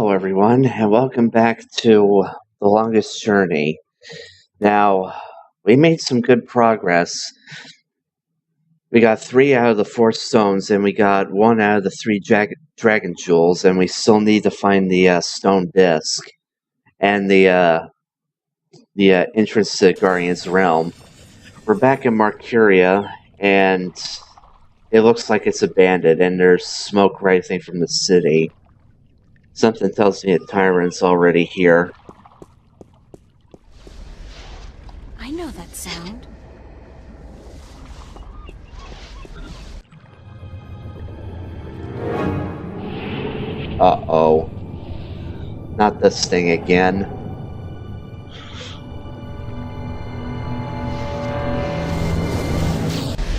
Hello, everyone, and welcome back to The Longest Journey. Now, we made some good progress. We got 3 out of the 4 stones, and we got 1 out of the 3 dragon jewels, and we still need to find the stone disc and the entrance to Guardian's Realm. We're back in Marcuria, and it looks like it's abandoned, and there's smoke rising from the city. Something tells me a tyrant's already here. I know that sound. Uh-oh. Not this thing again.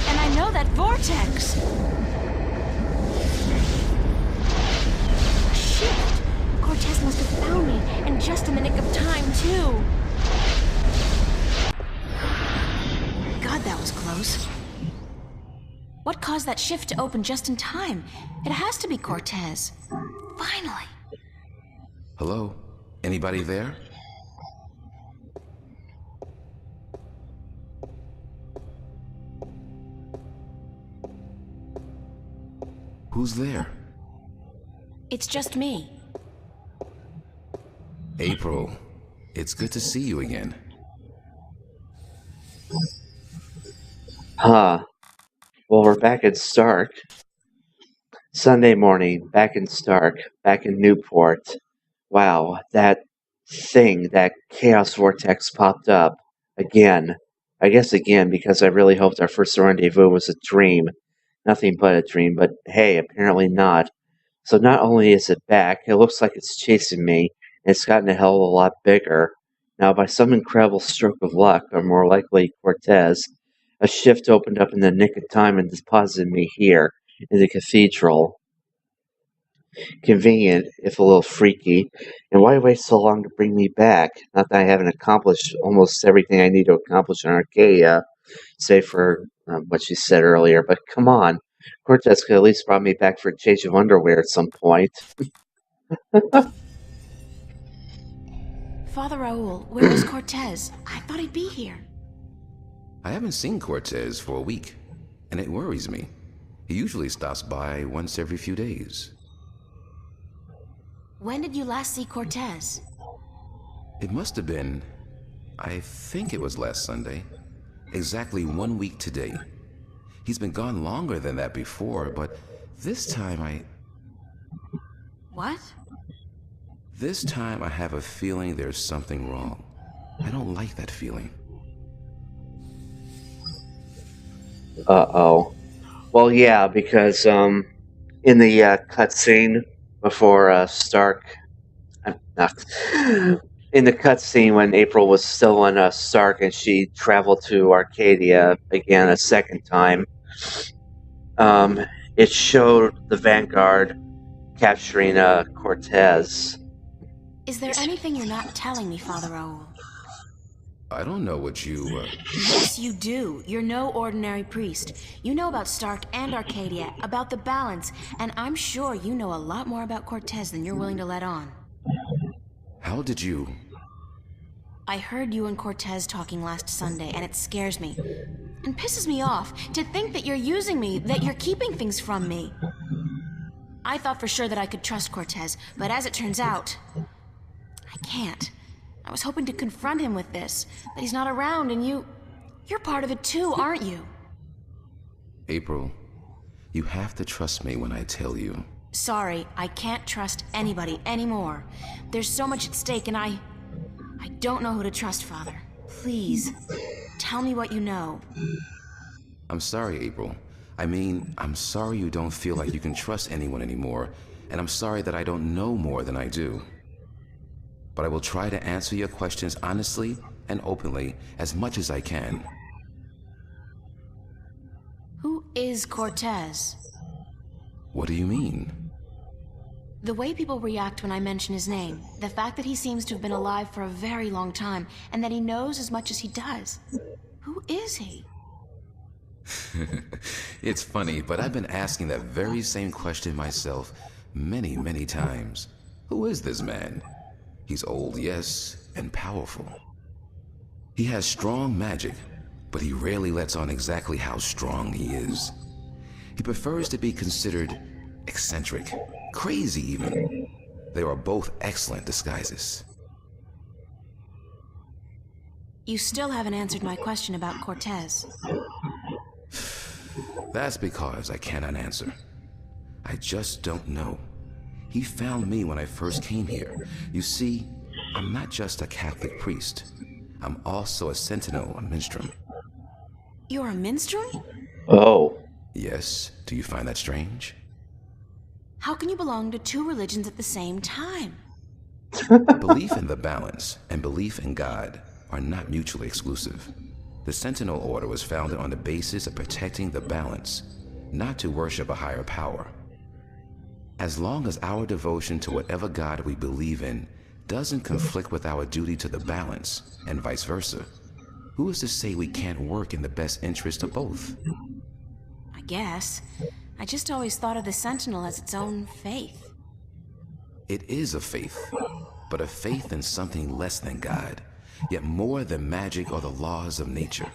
And I know that vortex! A shift! Cortes must have found me, and just in the nick of time, too! God, that was close. What caused that shift to open just in time? It has to be Cortes. Finally! Hello? Anybody there? Who's there? It's just me. April. It's good to see you again. Huh. Well, we're back in Stark. Sunday morning, back in Stark, back in Newport. Wow, that Chaos Vortex popped up. Again. I guess again, because I really hoped our first rendezvous was a dream. Nothing but a dream, but hey, apparently not. So not only is it back, it looks like it's chasing me, and it's gotten a hell of a lot bigger. Now, by some incredible stroke of luck, or more likely Cortes, a shift opened up in the nick of time and deposited me here, in the cathedral. Convenient, if a little freaky. And why wait so long to bring me back? Not that I haven't accomplished almost everything I need to accomplish in Arcadia, save for what she said earlier, but come on. Cortes could at least brought me back for a change of underwear at some point. Father Raoul, where is Cortes? I thought he'd be here. I haven't seen Cortes for a week, and it worries me. He usually stops by once every few days. When did you last see Cortes? It must have been, I think it was last Sunday. Exactly 1 week today. He's been gone longer than that before, but this time What? This time I have a feeling there's something wrong. I don't like that feeling. Uh-oh. Well, yeah, because in the cutscene before Stark, not in the cutscene when April was still in Stark and she traveled to Arcadia again a second time, it showed the Vanguard capturing Cortes. Is there anything you're not telling me, Father Raoul? I don't know what you, Yes, you do. You're no ordinary priest. You know about Stark and Arcadia, about the balance, and I'm sure you know a lot more about Cortes than you're willing to let on. How did you... I heard you and Cortes talking last Sunday, and it scares me. And pisses me off to think that you're using me, that you're keeping things from me. I thought for sure that I could trust Cortes, but as it turns out, I can't. I was hoping to confront him with this, but he's not around, and you're part of it too, aren't you? April, you have to trust me when I tell you. Sorry, I can't trust anybody anymore. There's so much at stake, and I don't know who to trust, Father. Please, tell me what you know. I'm sorry, April. I mean, I'm sorry you don't feel like you can trust anyone anymore, and I'm sorry that I don't know more than I do. But I will try to answer your questions honestly and openly as much as I can. Who is Cortes? What do you mean? The way people react when I mention his name, the fact that he seems to have been alive for a very long time, and that he knows as much as he does. Who is he? It's funny, but I've been asking that very same question myself many, many times. Who is this man? He's old, yes, and powerful. He has strong magic, but he rarely lets on exactly how strong he is. He prefers to be considered eccentric, crazy even. They are both excellent disguises. You still haven't answered my question about Cortes. That's because I cannot answer. I just don't know. He found me when I first came here. You see, I'm not just a Catholic priest. I'm also a sentinel, a minstrel. You're a minstrel? Oh. Yes, do you find that strange? How can you belong to two religions at the same time? Belief in the balance and belief in God are not mutually exclusive. The Sentinel Order was founded on the basis of protecting the balance, not to worship a higher power. As long as our devotion to whatever God we believe in doesn't conflict with our duty to the balance, and vice versa, who is to say we can't work in the best interest of both? I guess. I just always thought of the Sentinel as its own faith. It is a faith, but a faith in something less than God, yet more than magic or the laws of nature.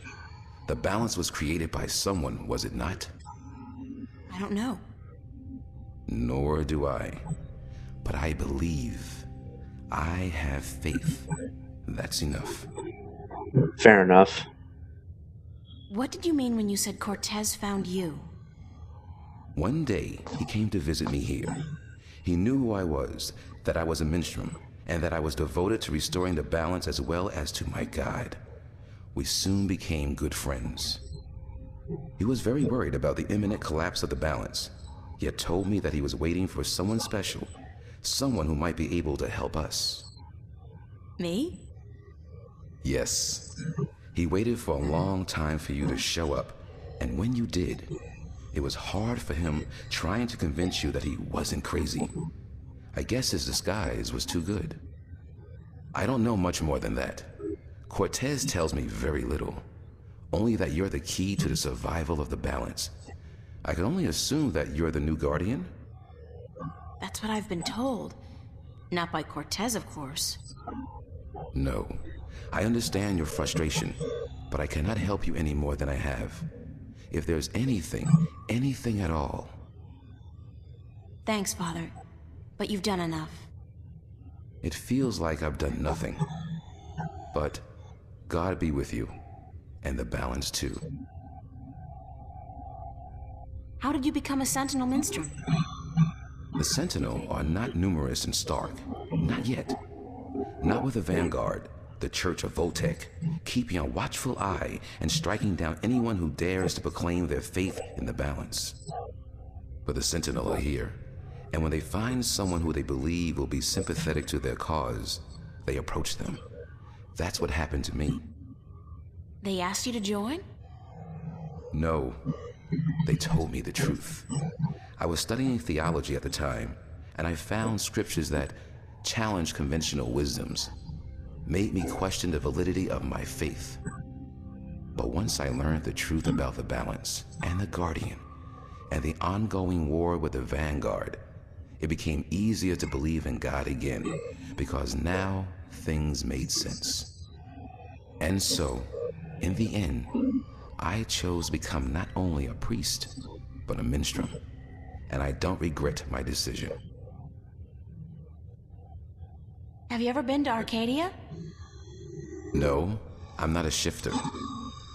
The balance was created by someone, was it not? I don't know. Nor do I. But I believe. I have faith. That's enough. Fair enough. What did you mean when you said Cortes found you? One day, he came to visit me here. He knew who I was, that I was a minstrel, and that I was devoted to restoring the balance as well as to my God. We soon became good friends. He was very worried about the imminent collapse of the balance, yet told me that he was waiting for someone special, someone who might be able to help us. Me? Yes. He waited for a long time for you to show up, and when you did, it was hard for him trying to convince you that he wasn't crazy. I guess his disguise was too good. I don't know much more than that. Cortes tells me very little, only that you're the key to the survival of the balance. I can only assume that you're the new guardian? That's what I've been told. Not by Cortes, of course. No. I understand your frustration, but I cannot help you any more than I have. If there's anything at all. Thanks, Father. But you've done enough. It feels like I've done nothing. But God be with you, and the balance too. How did you become a Sentinel Minstrel? The Sentinel are not numerous in Stark. Not yet. Not with the Vanguard, the Church of Voltec, keeping a watchful eye and striking down anyone who dares to proclaim their faith in the balance. But the Sentinel are here, and when they find someone who they believe will be sympathetic to their cause, they approach them. That's what happened to me. They asked you to join? No. They told me the truth. I was studying theology at the time, and I found scriptures that challenged conventional wisdoms, made me question the validity of my faith. But once I learned the truth about the balance and the Guardian and the ongoing war with the Vanguard, it became easier to believe in God again, because now things made sense. And so, in the end, I chose to become not only a priest, but a minstrel, and I don't regret my decision. Have you ever been to Arcadia? No, I'm not a shifter.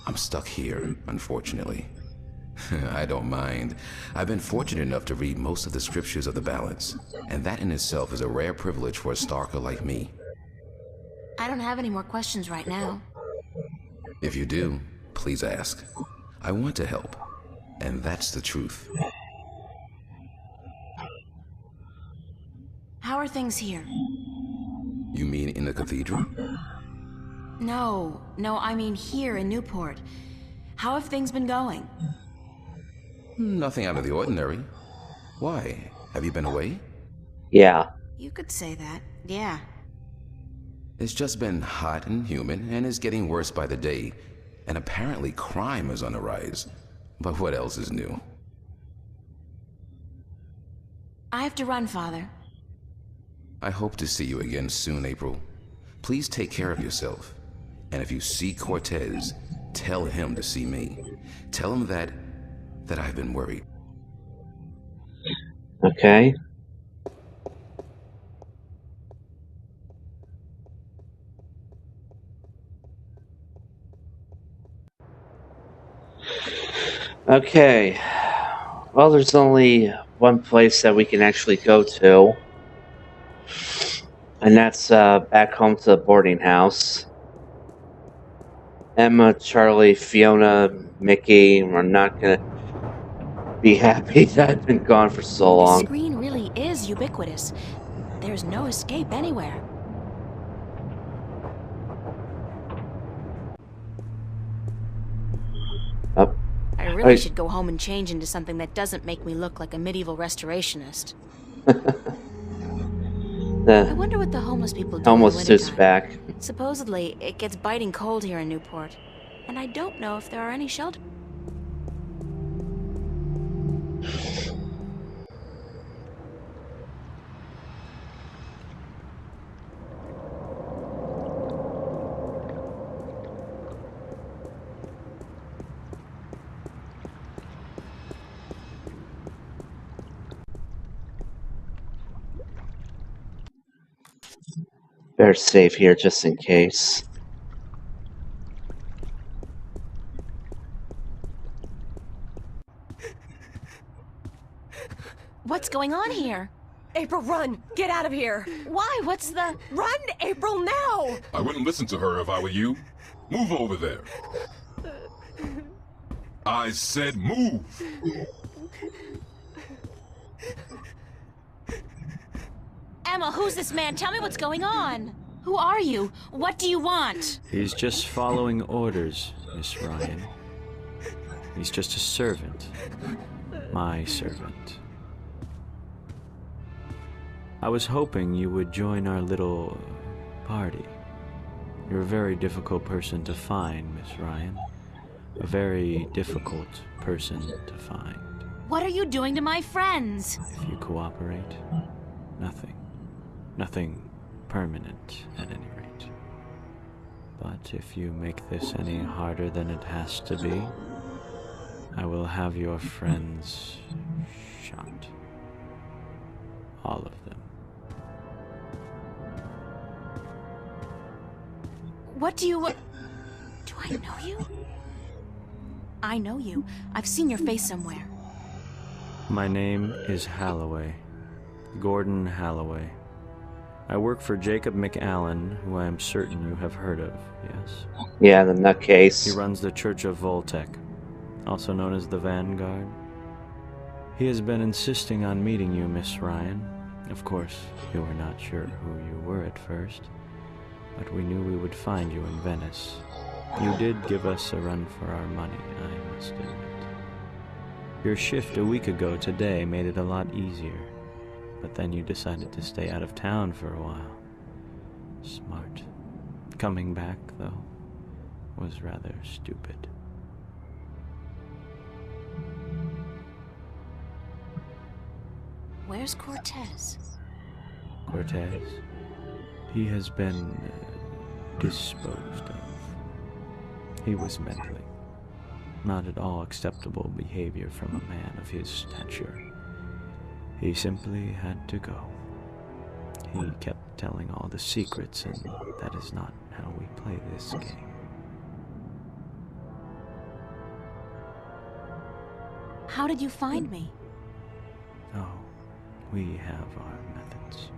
I'm stuck here, unfortunately. I don't mind. I've been fortunate enough to read most of the scriptures of the balance, and that in itself is a rare privilege for a Starker like me. I don't have any more questions right now. If you do, please ask. I want to help, and that's the truth. How are things here? You mean in the cathedral? No, I mean here in Newport. How have things been going? Nothing out of the ordinary. Why? Have you been away? Yeah. You could say that, yeah. It's just been hot and humid, and is getting worse by the day. And apparently crime is on the rise. But what else is new? I have to run, Father. I hope to see you again soon, April. Please take care of yourself. And if you see Cortez, tell him to see me. Tell him that I've been worried. Okay. Okay. Well, there's only one place that we can actually go to, and that's back home to the boarding house. Emma, Charlie, Fiona, Mickey are not gonna be happy that I've been gone for so This long. screen really is ubiquitous. There's no escape anywhere. Oh, I really should go home and change into something that doesn't make me look like a medieval restorationist. I the wonder what the homeless people do in the homeless suit's wintertime. back. Supposedly, it gets biting cold here in Newport, and I don't know if there are any shelters. Better save here just in case. What's going on here? April, run! Get out of here! Why? What's the... Run, April, now! I wouldn't listen to her if I were you. Move over there. I said move. Emma, who's this man? Tell me what's going on. Who are you? What do you want? He's just following orders, Miss Ryan. He's just a servant. My servant. I was hoping you would join our little party. You're a very difficult person to find, Miss Ryan. A very difficult person to find. What are you doing to my friends? If you cooperate, nothing. Nothing permanent, at any rate. But if you make this any harder than it has to be, I will have your friends shot. All of them. What do you... Do I know you? I know you. I've seen your face somewhere. My name is Holloway. Gordon Holloway. I work for Jacob McAllen, who I am certain you have heard of, yes? Yeah, the nutcase. He runs the Church of Voltec, also known as the Vanguard. He has been insisting on meeting you, Miss Ryan. Of course, you were not sure who you were at first, but we knew we would find you in Venice. You did give us a run for our money, I must admit. Your shift a week ago today made it a lot easier, but then you decided to stay out of town for a while. Smart. Coming back, though, was rather stupid. Where's Cortez? Cortez? He has been disposed of. He was mentally not at all acceptable behavior from a man of his stature. He simply had to go. He kept telling all the secrets, and that is not how we play this game. How did you find me? Oh, we have our methods.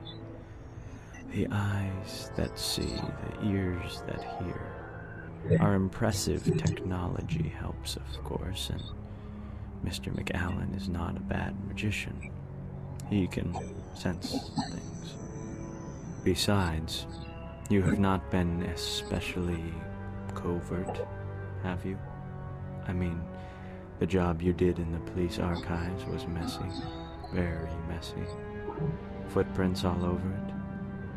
The eyes that see, the ears that hear. Our impressive technology helps, of course, and Mr. McAllen is not a bad magician. He can sense things. Besides, you have not been especially covert, have you? I mean, the job you did in the police archives was messy. Very messy. Footprints all over it.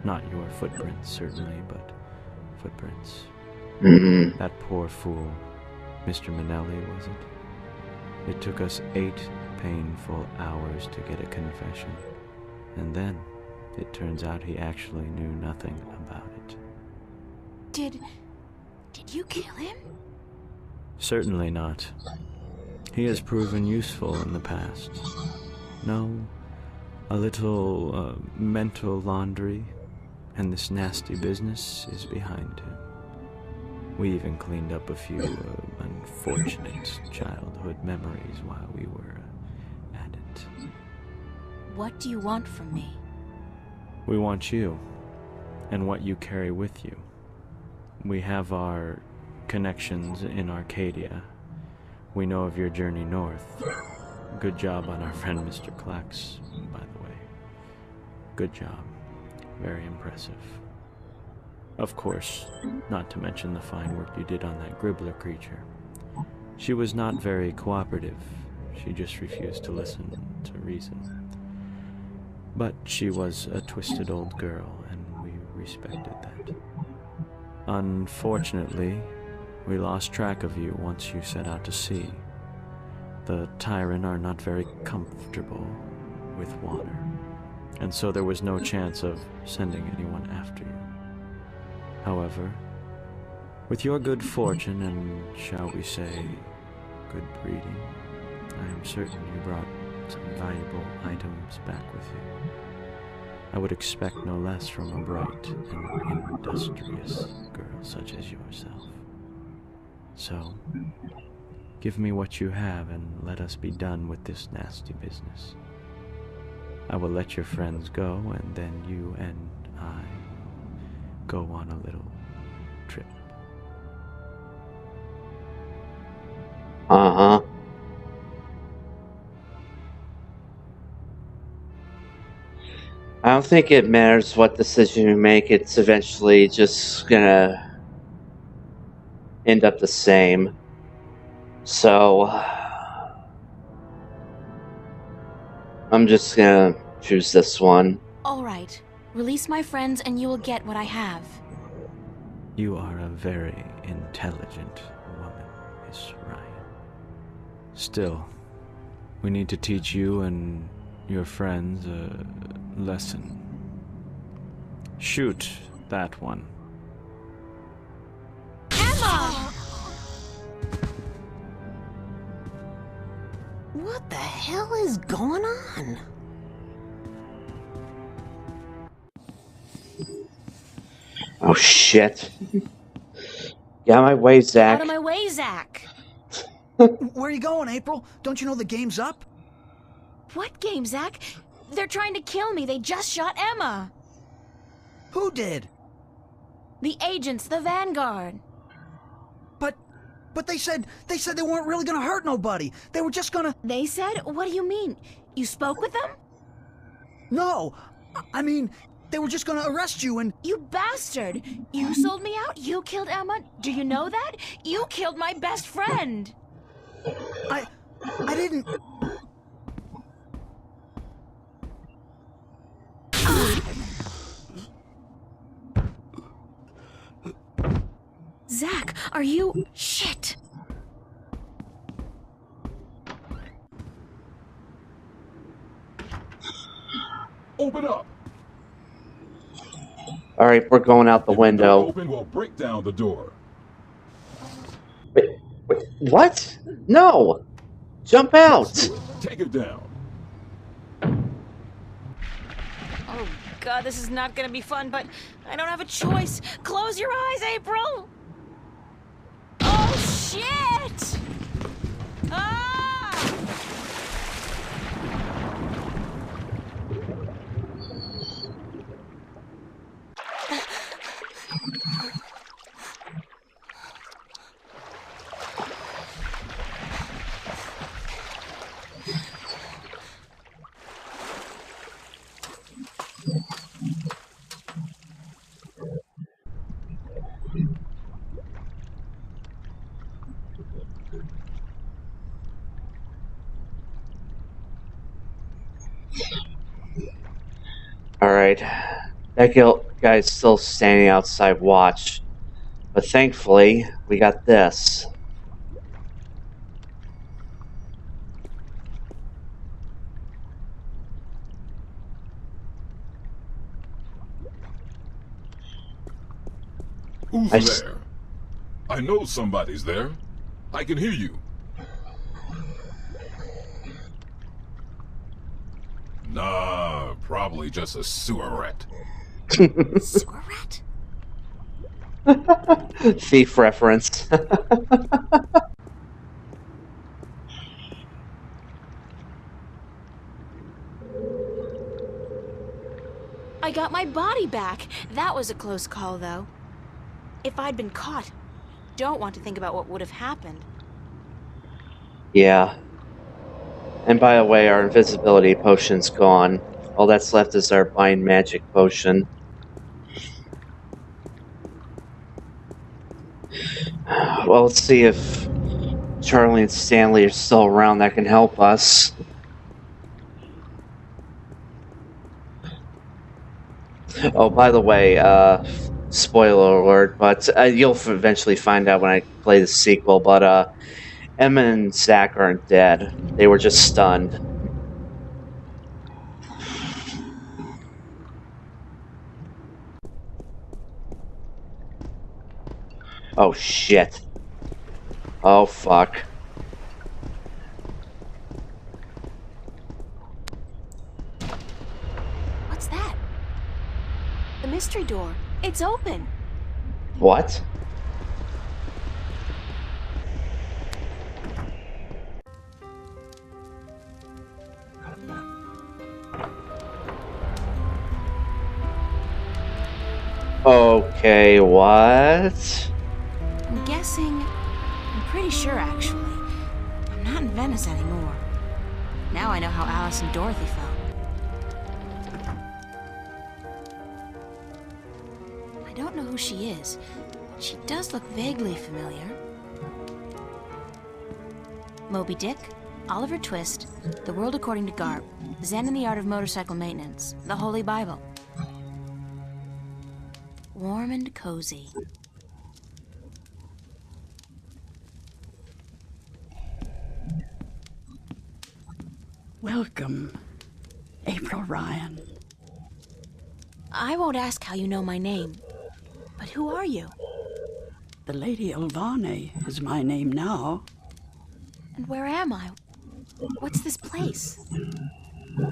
Not your footprints, certainly, but footprints. Mm-hmm. That poor fool, Mr. Manelli, was it? It took us 8 painful hours to get a confession. And then, It turns out he actually knew nothing about it. Did you kill him? Certainly not. He has proven useful in the past. No, a little mental laundry, and this nasty business is behind him. We even cleaned up a few unfortunate childhood memories while we were at it. What do you want from me? We want you, and what you carry with you. We have our connections in Arcadia. We know of your journey north. Good job on our friend Mr. Klax, by the way. Good job. Very impressive. Of course, not to mention the fine work you did on that Gribbler creature. She was not very cooperative. She just refused to listen to reason. But she was a twisted old girl, and we respected that. Unfortunately, we lost track of you once you set out to sea. The Tyran are not very comfortable with water, and so there was no chance of sending anyone after you. However, with your good fortune and, shall we say, good breeding, I am certain you brought some valuable items back with you. I would expect no less from a bright and industrious girl such as yourself. So, give me what you have and let us be done with this nasty business. I will let your friends go, and then you and I go on a little trip. Uh-huh. I don't think it matters what decision you make. It's eventually just gonna end up the same. So, I'm just gonna choose this one. All right. Release my friends and you will get what I have. You are a very intelligent woman, Miss Ryan. Still, we need to teach you and your friends a lesson. Shoot that one. Emma! What the hell is going on? Oh shit. Get out of my way, Zach. Out of my way, Zach! Where are you going, April? Don't you know the game's up? What game, Zach? They're trying to kill me. They just shot Emma. Who did? The agents, the Vanguard. But they said they weren't really gonna hurt nobody. They were just gonna... They said? What do you mean? You spoke with them? No, I mean, they were just gonna arrest you and... You bastard! You sold me out? You killed Emma? Do you know that? You killed my best friend! I didn't... Zach, are you... Shit! Open up. Alright, we're going out the If window. you don't open, we'll break down the door. Wait, what? No! Jump out! Let's do it. Take it down. Oh, God, this is not gonna be fun, but I don't have a choice. Close your eyes, April! Oh, shit! Ah! Alright. That guy's still standing outside watch. But thankfully, we got this. Who's there? I know somebody's there. I can hear you. Nah, probably just a sewer rat. Sewer rat? Thief reference. I got my body back. That was a close call, though. If I'd been caught, don't want to think about what would have happened. Yeah. And by the way, our invisibility potion's gone. All that's left is our bind magic potion. Well, let's see if Charlie and Stanley are still around that can help us. Oh, by the way, spoiler alert, but you'll eventually find out when I play the sequel, but Emma and Zach aren't dead. They were just stunned. Oh, shit. Oh, fuck. What's that? The mystery door. It's open. What? Okay, what? I'm guessing... I'm pretty sure, actually. I'm not in Venice anymore. Now I know how Alice and Dorothy felt. I don't know who she is, but she does look vaguely familiar. Moby Dick, Oliver Twist, The World According to Garp, Zen and the Art of Motorcycle Maintenance, The Holy Bible. Warm and cozy. Welcome, April Ryan. I won't ask how you know my name, but who are you? The Lady Ivana is my name now. And where am I? What's this place?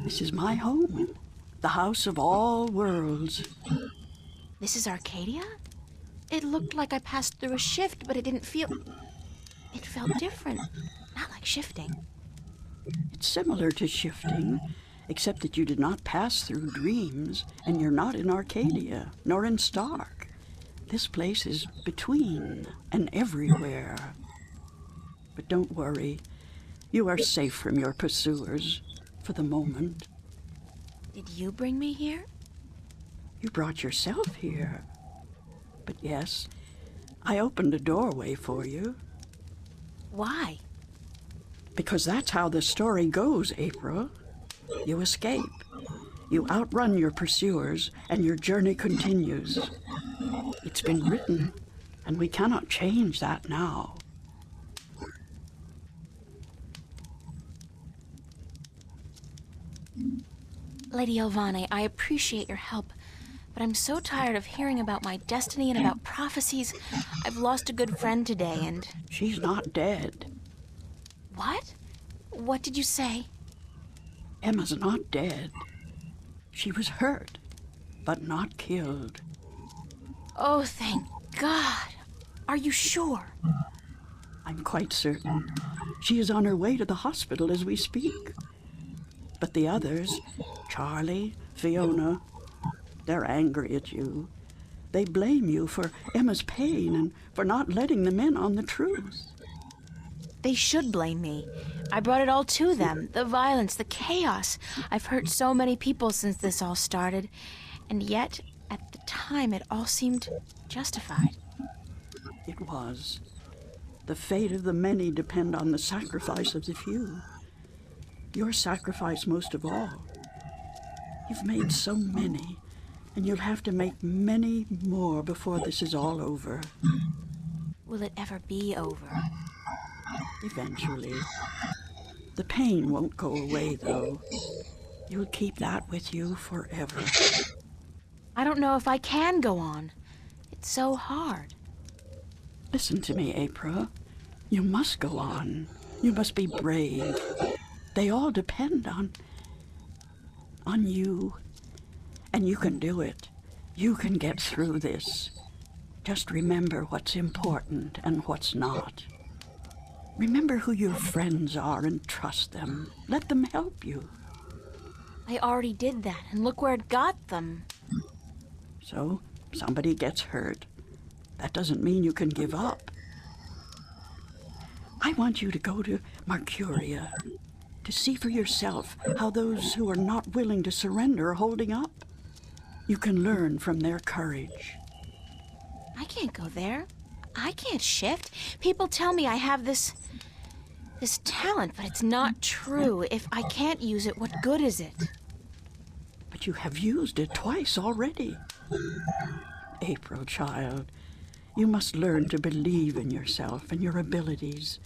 This is my home, the house of all worlds. This is Arcadia? It looked like I passed through a shift, but it didn't feel... It felt different. Not like shifting. It's similar to shifting, except that you did not pass through dreams, and you're not in Arcadia, nor in Stark. This place is between and everywhere. But don't worry, you are safe from your pursuers, for the moment. Did you bring me here? You brought yourself here. But yes, I opened a doorway for you. Why? Because that's how the story goes, April. You escape. You outrun your pursuers, and your journey continues. It's been written, and we cannot change that now. Lady Ivana, I appreciate your help, but I'm so tired of hearing about my destiny and about prophecies. I've lost a good friend today, and... She's not dead. What? What did you say? Emma's not dead. She was hurt, but not killed. Oh, thank God. Are you sure? I'm quite certain. She is on her way to the hospital as we speak. But the others, Charlie, Fiona, they're angry at you. They blame you for Emma's pain and for not letting them in on the truth. They should blame me. I brought it all to them. The violence, the chaos. I've hurt so many people since this all started. And yet, at the time, it all seemed justified. It was. The fate of the many depend on the sacrifice of the few. Your sacrifice most of all. You've made so many, and you'll have to make many more before this is all over. Will it ever be over? Eventually. The pain won't go away, though. You'll keep that with you forever. I don't know if I can go on. It It's so hard. Listen to me, April. You must go on. You must be brave. They all depend on you. And you can do it. You can get through this. Just remember what's important and what's not. Remember who your friends are and trust them. Let them help you. I already did that, and look where it got them. So, somebody gets hurt. That doesn't mean you can give up. I want you to go to Mercuria to see for yourself how those who are not willing to surrender are holding up. You can learn from their courage. I can't go there. I can't shift. People tell me I have this talent, but it's not true. If I can't use it, what good is it? But you have used it twice already. April, child, you must learn to believe in yourself and your abilities.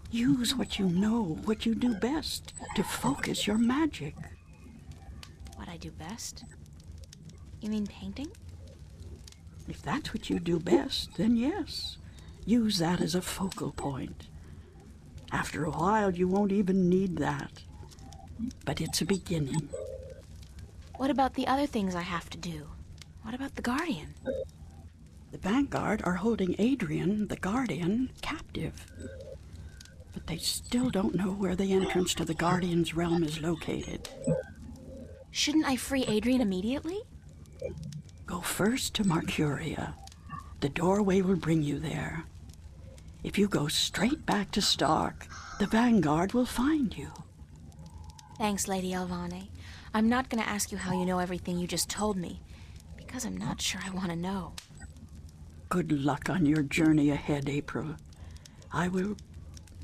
Use what you know, what you do best, to focus your magic. What I do best? You mean painting? If that's what you do best, then yes. Use that as a focal point. After a while, you won't even need that. But it's a beginning. What about the other things I have to do? What about the Guardian? The Vanguard are holding Adrian, the Guardian, captive. But they still don't know where the entrance to the Guardian's realm is located. Shouldn't I free Adrian immediately? Go first to Mercuria. The doorway will bring you there. If you go straight back to Stark, the Vanguard will find you. Thanks, Lady Ivana. I'm not going to ask you how you know everything you just told me, because I'm not sure I want to know. Good luck on your journey ahead, April. I will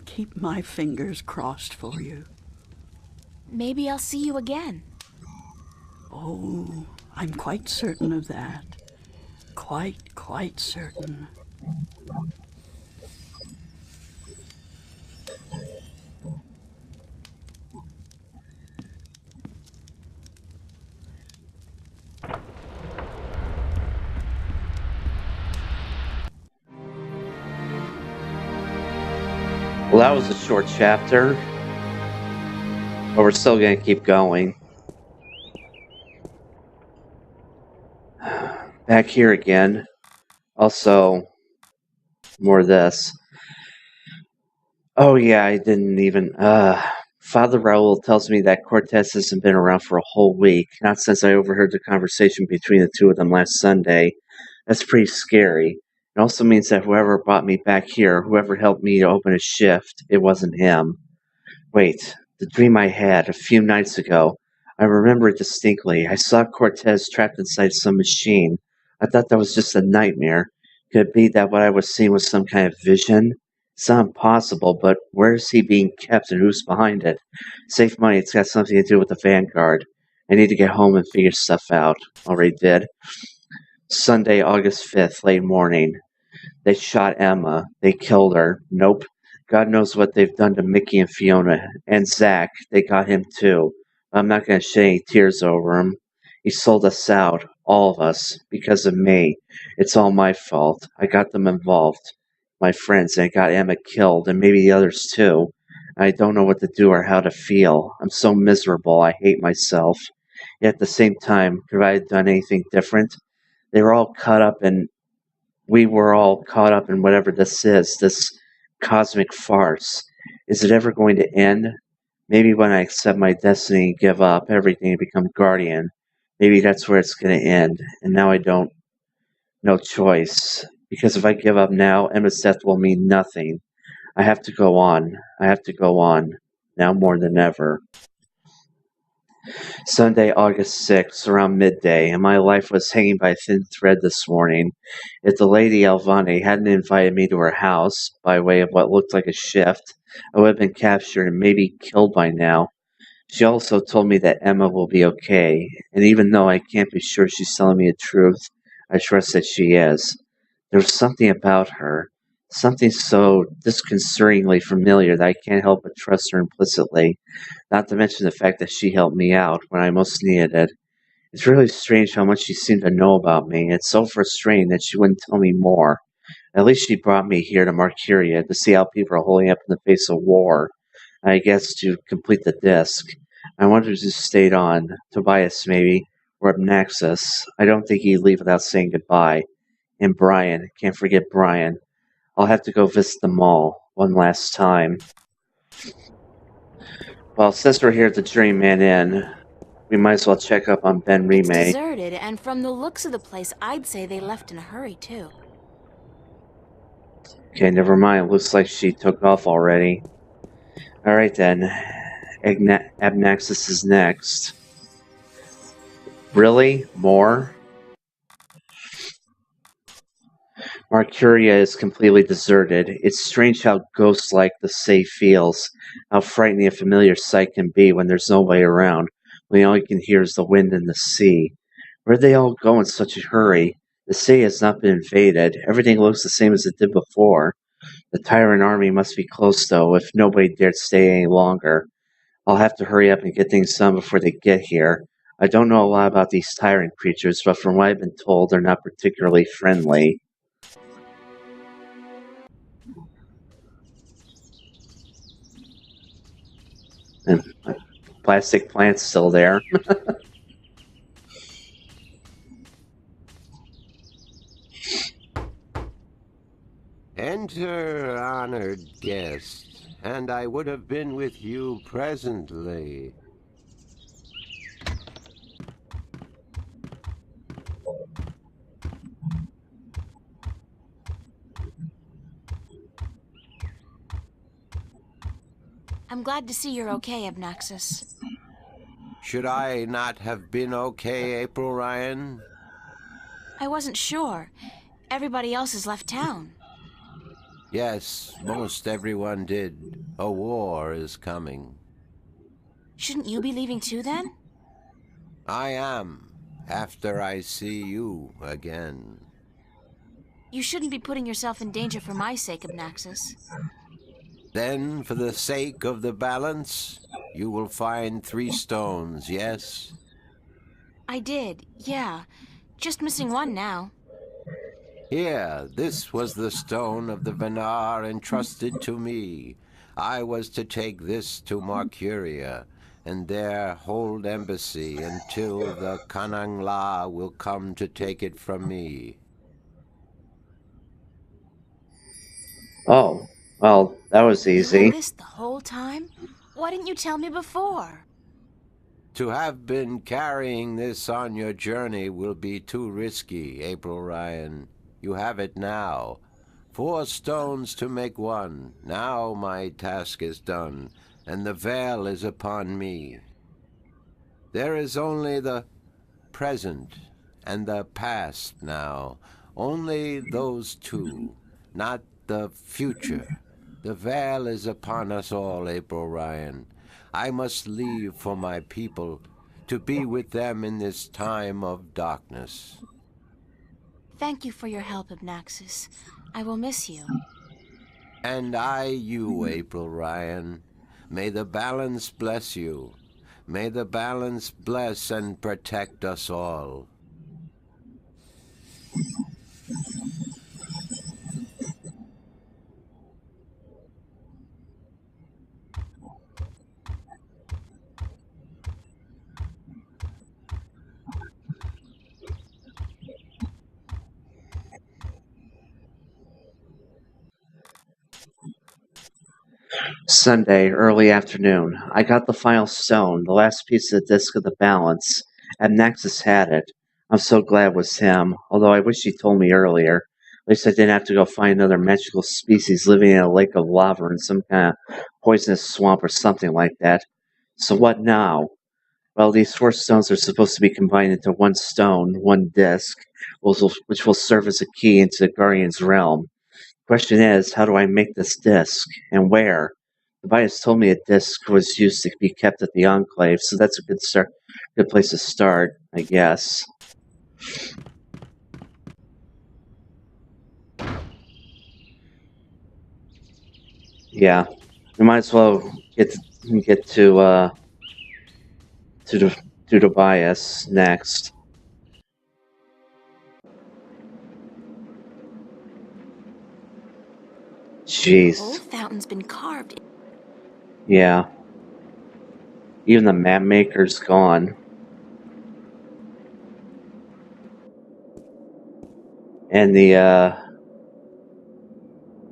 keep my fingers crossed for you. Maybe I'll see you again. Oh, I'm quite certain of that. Quite certain. Well, that was a short chapter, but we're still going to keep going. Back here again. Also, more of this. Oh yeah, I didn't even... Father Raoul tells me that Cortes hasn't been around for a whole week, not since I overheard the conversation between the two of them last Sunday. That's pretty scary. It also means that whoever brought me back here, whoever helped me to open a shift, it wasn't him. Wait, the dream I had a few nights ago, I remember it distinctly. I saw Cortes trapped inside some machine. I thought that was just a nightmare. Could it be that what I was seeing was some kind of vision? It's not impossible, but where is he being kept and who's behind it? Save money, it's got something to do with the Vanguard. I need to get home and figure stuff out. Already did. Sunday, August 5th, late morning. They shot Emma. They killed her. Nope. God knows what they've done to Mickey and Fiona. And Zach, they got him too. I'm not going to shed any tears over him. He sold us out, all of us, because of me. It's all my fault. I got them involved. My friends, and I got Emma killed, and maybe the others too. I don't know what to do or how to feel. I'm so miserable. I hate myself. Yet at the same time, could I have done anything different? They were all caught up in... We were all caught up in whatever this is, this cosmic farce. Is it ever going to end? Maybe when I accept my destiny and give up everything and become Guardian, maybe that's where it's going to end. And now I don't... No choice. Because if I give up now, Emma's death will mean nothing. I have to go on. I have to go on. Now more than ever. Sunday, August 6th, around midday, and my life was hanging by a thin thread this morning. If the Lady Ivana hadn't invited me to her house, by way of what looked like a shift, I would have been captured and maybe killed by now. She also told me that Emma will be okay, and even though I can't be sure she's telling me the truth, I trust that she is. There was something about her, something so disconcertingly familiar that I can't help but trust her implicitly, not to mention the fact that she helped me out when I most needed it. It's really strange how much she seemed to know about me. It's so frustrating that she wouldn't tell me more. At least she brought me here to Marcuria to see how people are holding up in the face of war. I guess to complete the disc. I wonder if she stayed on. Tobias, maybe. Or Naxos. I don't think he'd leave without saying goodbye. And Brian. Can't forget Brian. I'll have to go visit them all. One last time. Well, since we're here at the Journeyman Inn, we might as well check up on Ben It's Remake. deserted, and from the looks of the place, I'd say they left in a hurry, too. Okay, never mind. Looks like she took off already. Alright then. Abnaxis is next. Really? More? Marcuria is completely deserted. It's strange how ghost-like the sea feels, how frightening a familiar sight can be when there's nobody around, when all you can hear is the wind and the sea. Where'd they all go in such a hurry? The sea has not been invaded. Everything looks the same as it did before. The tyrant army must be close, though, if nobody dared stay any longer. I'll have to hurry up and get things done before they get here. I don't know a lot about these tyrant creatures, but from what I've been told, they're not particularly friendly. And plastic plant's still there. Enter, honored guest, and I would have been with you presently. I'm glad to see you're okay, Abnaxis. Should I not have been okay, April Ryan? I wasn't sure. Everybody else has left town. Yes, most everyone did. A war is coming. Shouldn't you be leaving too, then? I am, after I see you again. You shouldn't be putting yourself in danger for my sake, Abnaxis. Then, for the sake of the balance, you will find 3 stones, yes? I did, yeah. Just missing one now. Here, this was the stone of the Venar entrusted to me. I was to take this to Marcuria, and there hold embassy until the Kanangla will come to take it from me. Oh, well, that was You easy. had this the whole time? Why didn't you tell me before? To have been carrying this on your journey will be too risky, April Ryan. You have it now. 4 stones to make 1. Now my task is done, and the veil is upon me. There is only the present and the past now. Only those 2, not the future. The veil is upon us all, April Ryan. I must leave for my people, to be with them in this time of darkness. Thank you for your help, Abnaxis. I will miss you. And I you, April Ryan. May the balance bless you. May the balance bless and protect us all. Sunday, early afternoon. I got the final stone, the last piece of the disc of the balance. Abnaxis had it. I'm so glad it was him, although I wish he told me earlier. At least I didn't have to go find another magical species living in a lake of lava or in some kind of poisonous swamp or something like that. So what now? Well, these 4 stones are supposed to be combined into 1 stone, 1 disc, which will serve as a key into the Guardian's realm. Question is, how do I make this disc, and where? Tobias told me a disc was used to be kept at the Enclave, so that's a good place to start, I guess. Yeah, we might as well get to the to Tobias next. The whole Jeez. fountain's been carved. Yeah. Even the map maker's gone. And the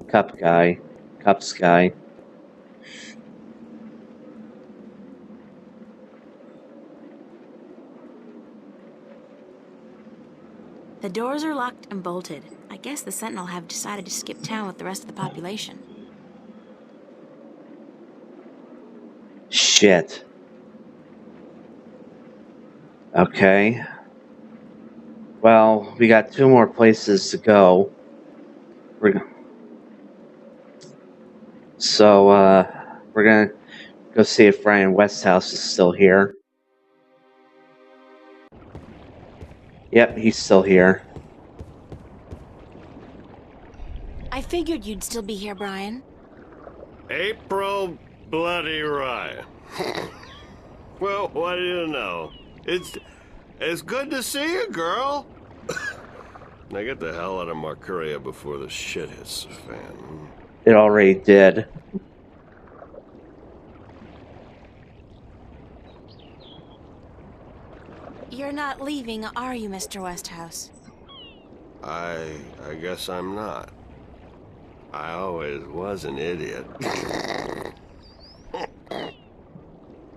cups guy. The doors are locked and bolted. I guess the Sentinel have decided to skip town with the rest of the population. Shit. Okay. Well, we got 2 more places to go. We're gonna go see if Brian Westhouse is still here. Yep, he's still here. I figured you'd still be here, Brian. April Bloody Ryan. Well, what do you know? It's good to see you, girl. Now get the hell out of Marcuria before the shit hits the fan. It already did. You're not leaving, are you, Mr. Westhouse? I guess I'm not. I always was an idiot.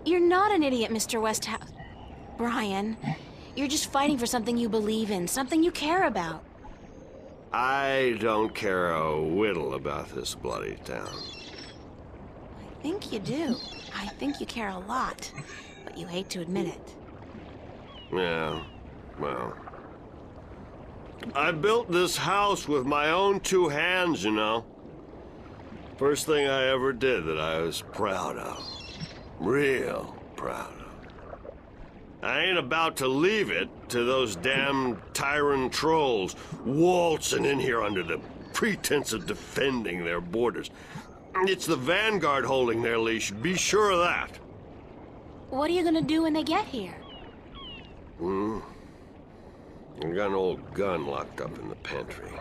You're not an idiot, Mr. Westhouse. Brian, you're just fighting for something you believe in, something you care about. I don't care a whittle about this bloody town. I think you do. I think you care a lot, but you hate to admit it. Yeah, well. I built this house with my own 2 hands, you know. First thing I ever did that I was proud of. Real proud of. I ain't about to leave it to those damn tyrant trolls waltzing in here under the pretense of defending their borders. It's the Vanguard holding their leash, be sure of that. What are you gonna do when they get here? I got an old gun locked up in the pantry.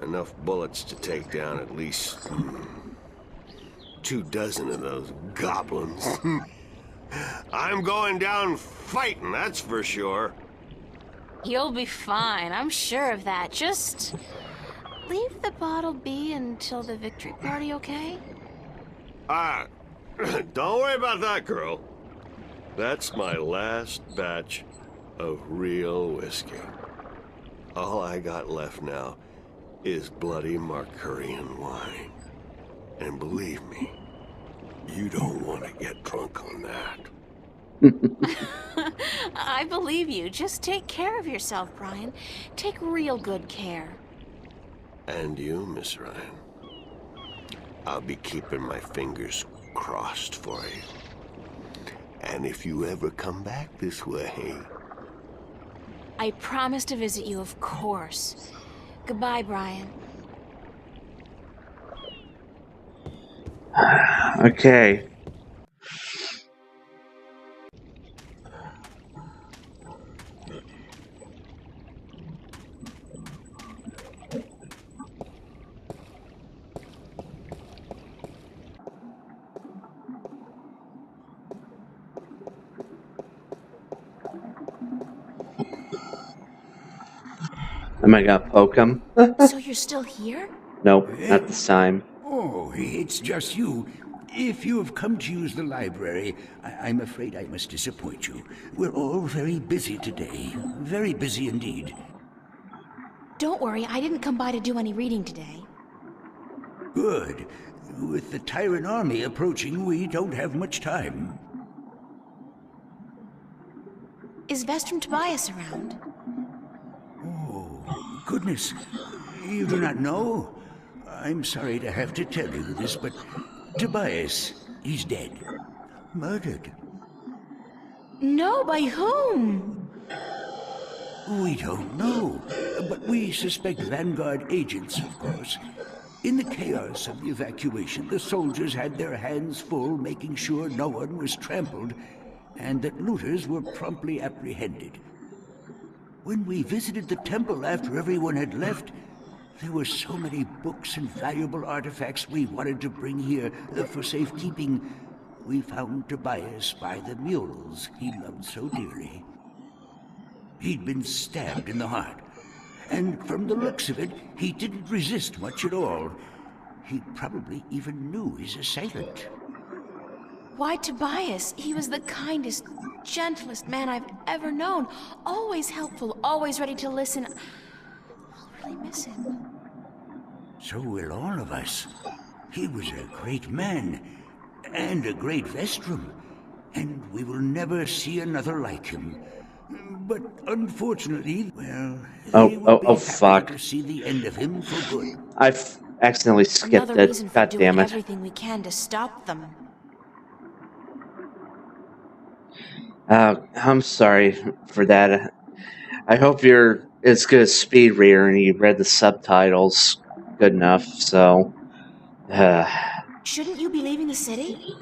Enough bullets to take down at least 24 of those goblins. I'm going down fighting, that's for sure. You'll be fine, I'm sure of that. Just leave the bottle be until the victory party, okay? Don't worry about that, girl. That's my last batch of real whiskey. All I got left now is bloody Marcurian wine. And believe me, you don't want to get drunk on that. I believe you. Just take care of yourself, Brian. Take real good care. And you, Miss Ryan. I'll be keeping my fingers crossed for you. And if you ever come back this way... I promise to visit you, of course. Goodbye, Brian. Okay. Am I gonna poke him? So you're still here? Nope, not this time. Oh, it's just you. If you have come to use the library, I'm afraid I must disappoint you. We're all very busy today. Very busy indeed. Don't worry, I didn't come by to do any reading today. Good. With the Tyrant army approaching, we don't have much time. Is Vestrum Tobias around? Oh, goodness. You do not know? I'm sorry to have to tell you this, but Tobias, he's dead. Murdered. No, by whom? We don't know, but we suspect Vanguard agents, of course. In the chaos of the evacuation, the soldiers had their hands full making sure no one was trampled. and that looters were promptly apprehended. When we visited the temple after everyone had left, there were so many books and valuable artifacts we wanted to bring here for safekeeping. We found Tobias by the mules he loved so dearly. He'd been stabbed in the heart, and from the looks of it, he didn't resist much at all. He probably even knew his assailant. Why Tobias? He was the kindest, gentlest man I've ever known. Always helpful, always ready to listen. I'll really miss him. So will all of us. He was a great man, and a great Vestrum, and we will never see another like him. But unfortunately, well, they will be happy fuck. to see the end of him for good. I've accidentally skipped Another reason it. for God doing damn it. everything we can to stop them. I'm sorry for that. I hope you're as good as speed reader and you read the subtitles good enough, so... Shouldn't you be leaving the city?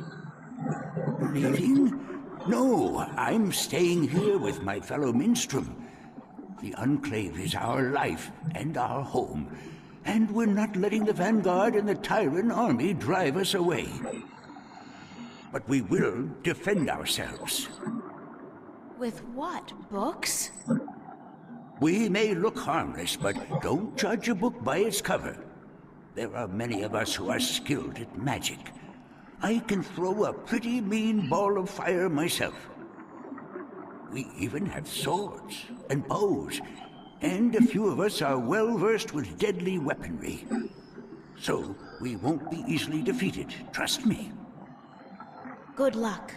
Leaving? No, I'm staying here with my fellow minstrel. The Enclave is our life and our home, and we're not letting the Vanguard and the Tyrant army drive us away. But we will defend ourselves. With what? Books? We may look harmless, but don't judge a book by its cover. There are many of us who are skilled at magic. I can throw a pretty mean ball of fire myself. We even have swords and bows, and a few of us are well versed with deadly weaponry. So we won't be easily defeated, trust me. Good luck.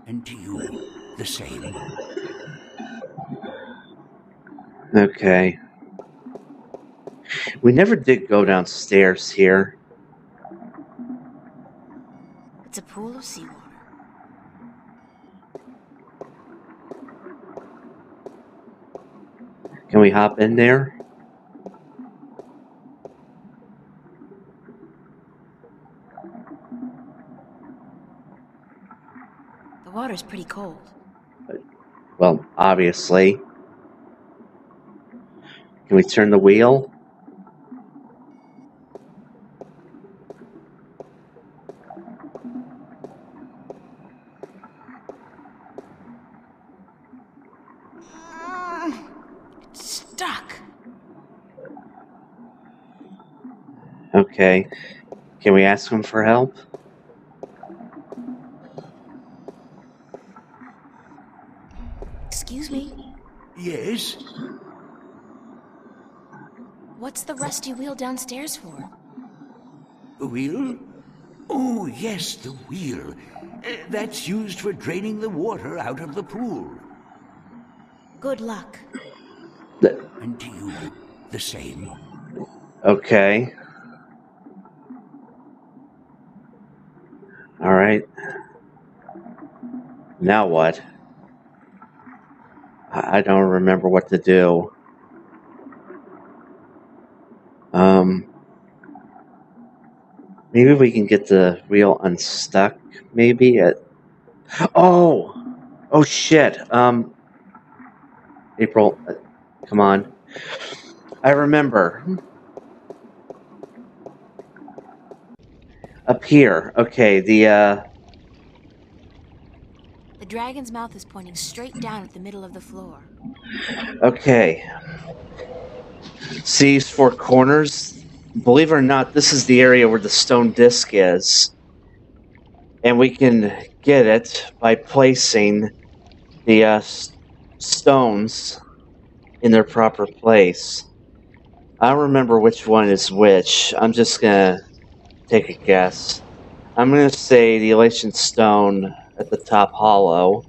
And to you, the same. Okay. We never did go downstairs here. It's a pool of seawater. Can we hop in there? The water's pretty cold. Well, obviously. Can we turn the wheel? It's stuck. Okay. Can we ask him for help? Excuse me? Yes? What's the rusty wheel downstairs for? The wheel? Oh, yes, the wheel. That's used for draining the water out of the pool. Good luck. And to you, the same. Okay. Alright. Now what? I don't remember what to do. Maybe we can get the wheel unstuck, maybe? Oh! Oh shit! April, come on. I remember. Up here. Okay, The dragon's mouth is pointing straight down at the middle of the floor. Okay. See these four corners? Believe it or not, this is the area where the stone disc is. And we can get it by placing the stones in their proper place. I don't remember which one is which. I'm just gonna take a guess. I'm gonna say the elation stone at the top hollow.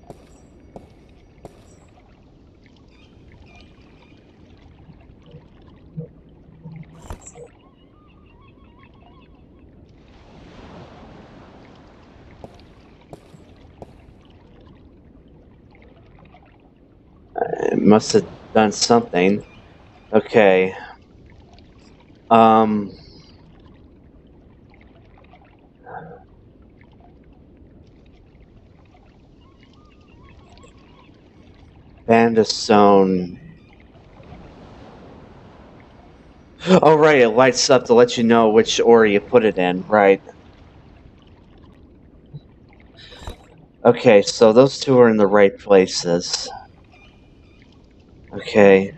It must have done something. Okay. band of stone. Oh, right, it lights up to let you know which order you put it in, right. Okay, so those two are in the right places. Okay.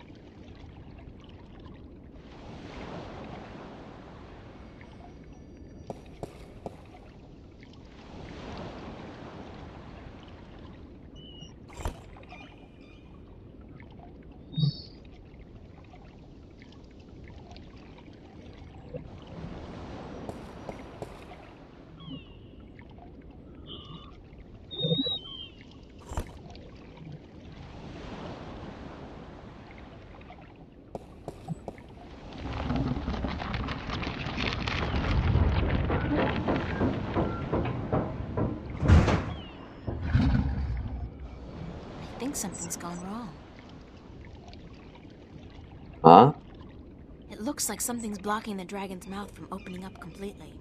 I think something's gone wrong. Huh? It looks like something's blocking the dragon's mouth from opening up completely.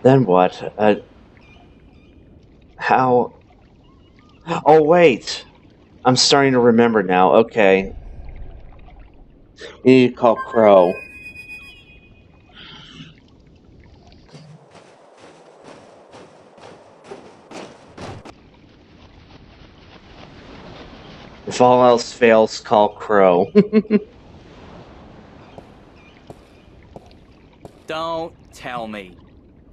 Then what? How? Oh, wait! I'm starting to remember now. Okay. We need to call Crow. If all else fails, call Crow. Don't tell me.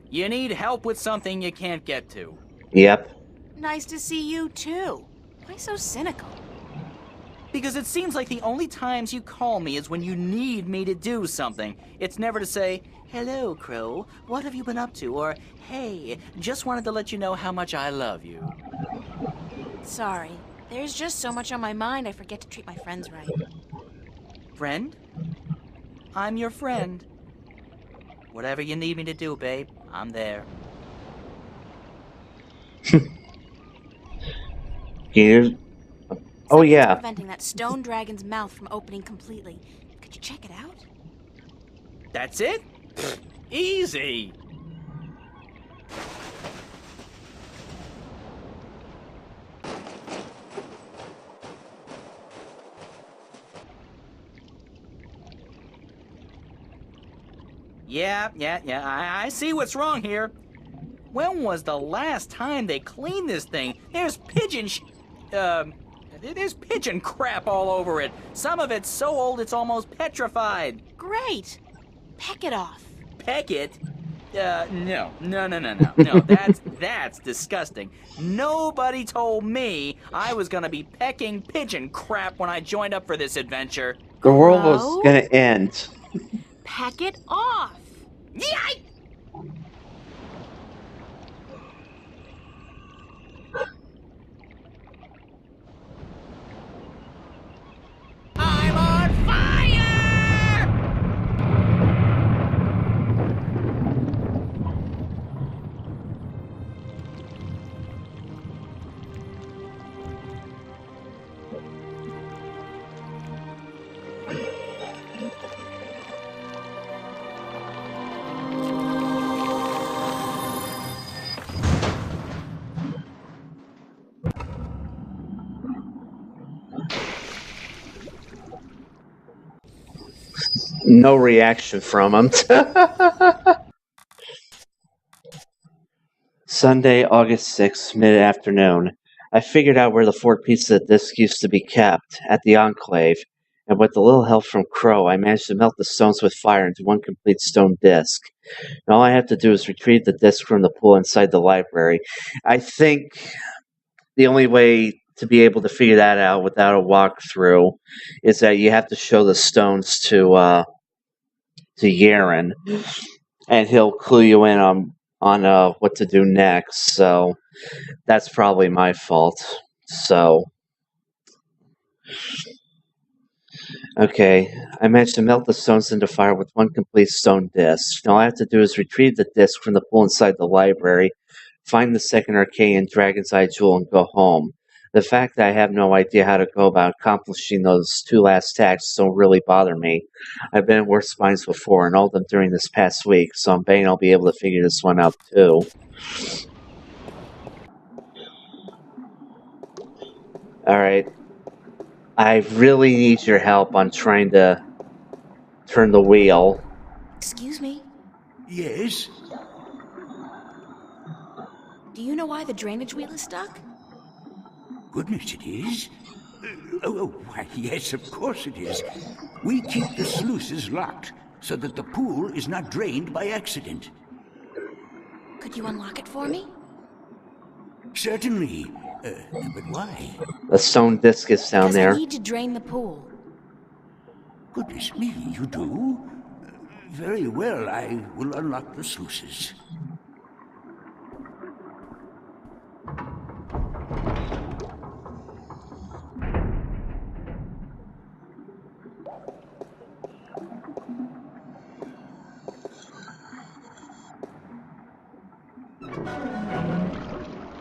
You need help with something you can't get to. Yep. Nice to see you, too. Why so cynical? Because it seems like the only times you call me is when you need me to do something. It's never to say, "Hello, Crow, what have you been up to?" Or, "Hey, just wanted to let you know how much I love you." Sorry. There's just so much on my mind I forget to treat my friends right. Friend? I'm your friend. Whatever you need me to do, babe, I'm there. You. Oh, Something's yeah. preventing that stone dragon's mouth from opening completely. Could you check it out? That's it? Easy. Yeah, I see what's wrong here. When was the last time they cleaned this thing? There's there's pigeon crap all over it. Some of it's so old it's almost petrified. Great! Peck it off. Peck it? No. That's disgusting. Nobody told me I was gonna be pecking pigeon crap when I joined up for this adventure. The world was gonna end. Peck it off! Yikes! I'm on fire! No reaction from him. Sunday, August 6th, mid-afternoon. I figured out where the 4 pieces of disc used to be kept, at the Enclave, and with a little help from Crow, I managed to melt the stones with fire into one complete stone disc. And all I have to do is retrieve the disc from the pool inside the library. I think the only way to be able to figure that out without a walkthrough is that you have to show the stones to Yaren, and he'll clue you in on what to do next. So that's probably my fault. So okay, I managed to melt the stones into fire with one complete stone disc. Now all I have to do is retrieve the disc from the pool inside the library, find the second Arcane Dragon's Eye jewel, and go home. The fact that I have no idea how to go about accomplishing those two last tasks don't really bother me. I've been in worse spines before, and all of them during this past week, so I'm betting I'll be able to figure this one out too. Alright. I really need your help on trying to turn the wheel. Excuse me? Yes? Do you know why the drainage wheel is stuck? Goodness, it is. Why, yes, of course it is. We keep the sluices locked so that the pool is not drained by accident. Could you unlock it for me? Certainly. But why? The stone disc is down Because there. I need to drain the pool. Goodness me, you do? Very well, I will unlock the sluices.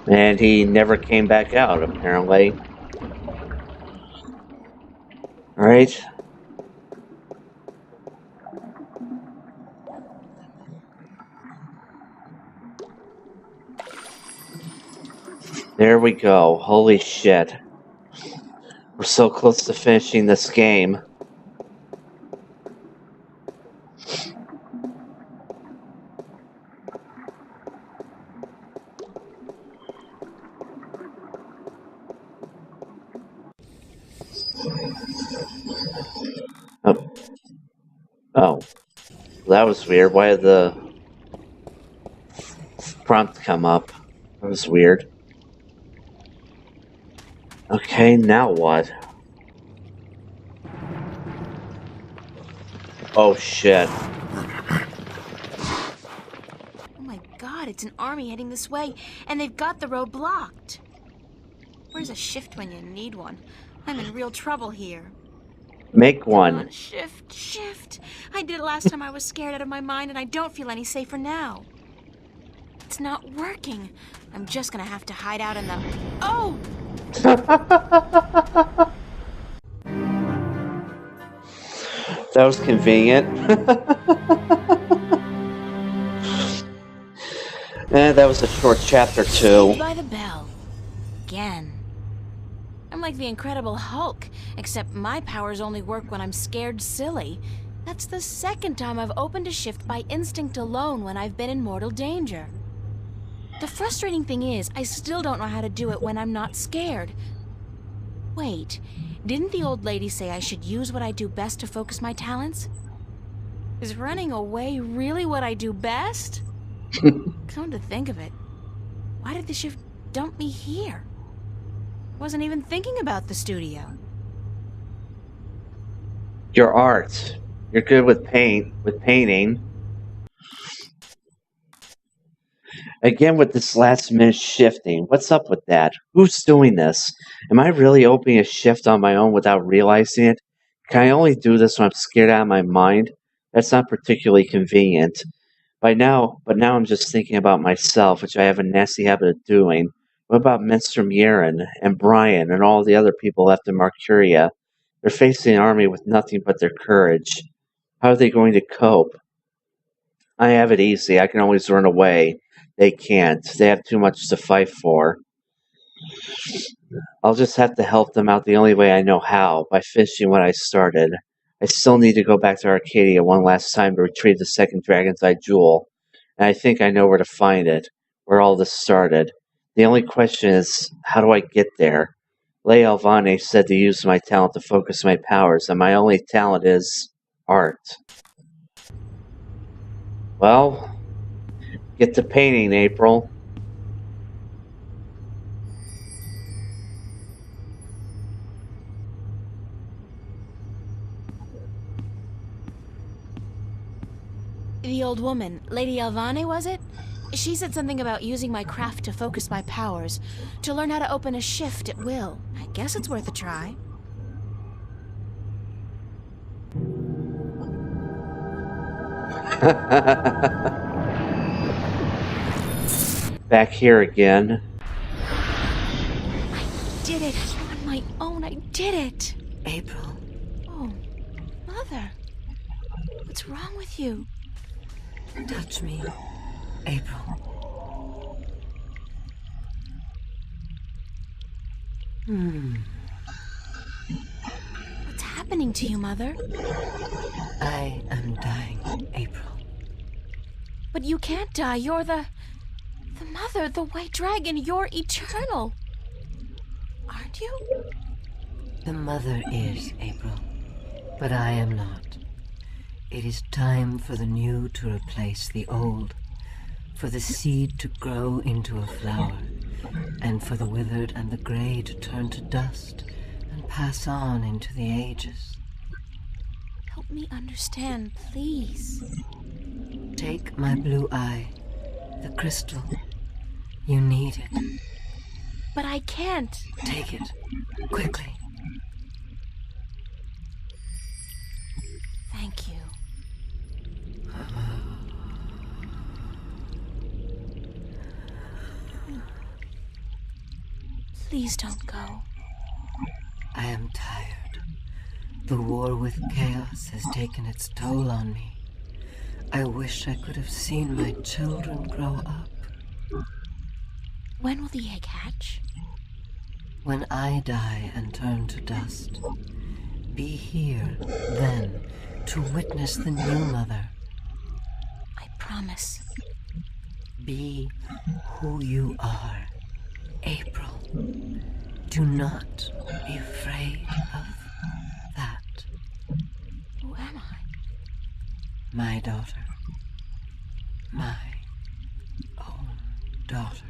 And he never came back out, apparently. Alright. There we go. Holy shit. We're so close to finishing this game. Oh, that was weird. Why did the prompt come up? That was weird. Okay, now what? Oh shit. Oh my god, it's an army heading this way, and they've got the road blocked. Where's a shift when you need one? I'm in real trouble here. Make Come one. on, shift. I did it last time I was scared out of my mind, and I don't feel any safer now. It's not working. I'm just gonna have to hide out in the... Oh! That was convenient. And that was a short chapter too. Saved by the bell. Again. I'm like the Incredible Hulk, except my powers only work when I'm scared silly. That's the second time I've opened a shift by instinct alone when I've been in mortal danger. The frustrating thing is, I still don't know how to do it when I'm not scared. Wait, didn't the old lady say I should use what I do best to focus my talents? Is running away really what I do best? Come to think of it, why did the shift dump me here? Wasn't even thinking about the studio. Your art. You're good with painting. Again with this last minute shifting. What's up with that? Who's doing this? Am I really opening a shift on my own without realizing it? Can I only do this when I'm scared out of my mind? That's not particularly convenient. But now I'm just thinking about myself, which I have a nasty habit of doing. What about Minster Murin and Brian and all the other people left in Mercuria? They're facing an army with nothing but their courage. How are they going to cope? I have it easy. I can always run away. They can't. They have too much to fight for. I'll just have to help them out the only way I know how, by finishing what I started. I still need to go back to Arcadia one last time to retrieve the second Dragon's Eye jewel, and I think I know where to find it, where all this started. The only question is, how do I get there? Lady Ivana said to use my talent to focus my powers, and my only talent is art. Well, get to painting, April. The old woman, Lady Ivana, was it? She said something about using my craft to focus my powers, to learn how to open a shift at will. I guess it's worth a try. Back here again. did it. On my own, I did it. April. Oh, Mother. What's wrong with you? Touch me, April. What's happening to you, Mother? I am dying, April. But you can't die. You're the Mother, the White Dragon. You're eternal. Aren't you? The Mother is, April. But I am not. It is time for the new to replace the old. For the seed to grow into a flower. And for the withered and the gray to turn to dust and pass on into the ages. Help me understand, please. Take my blue eye, the crystal. You need it. But I can't. Take it, quickly. Thank you. Please don't go. I am tired. The war with chaos has taken its toll on me. I wish I could have seen my children grow up. When will the egg hatch? When I die and turn to dust, be here then to witness the new mother. I promise. Be who you are, April. Do not be afraid of that. Who am I? My daughter. My own daughter.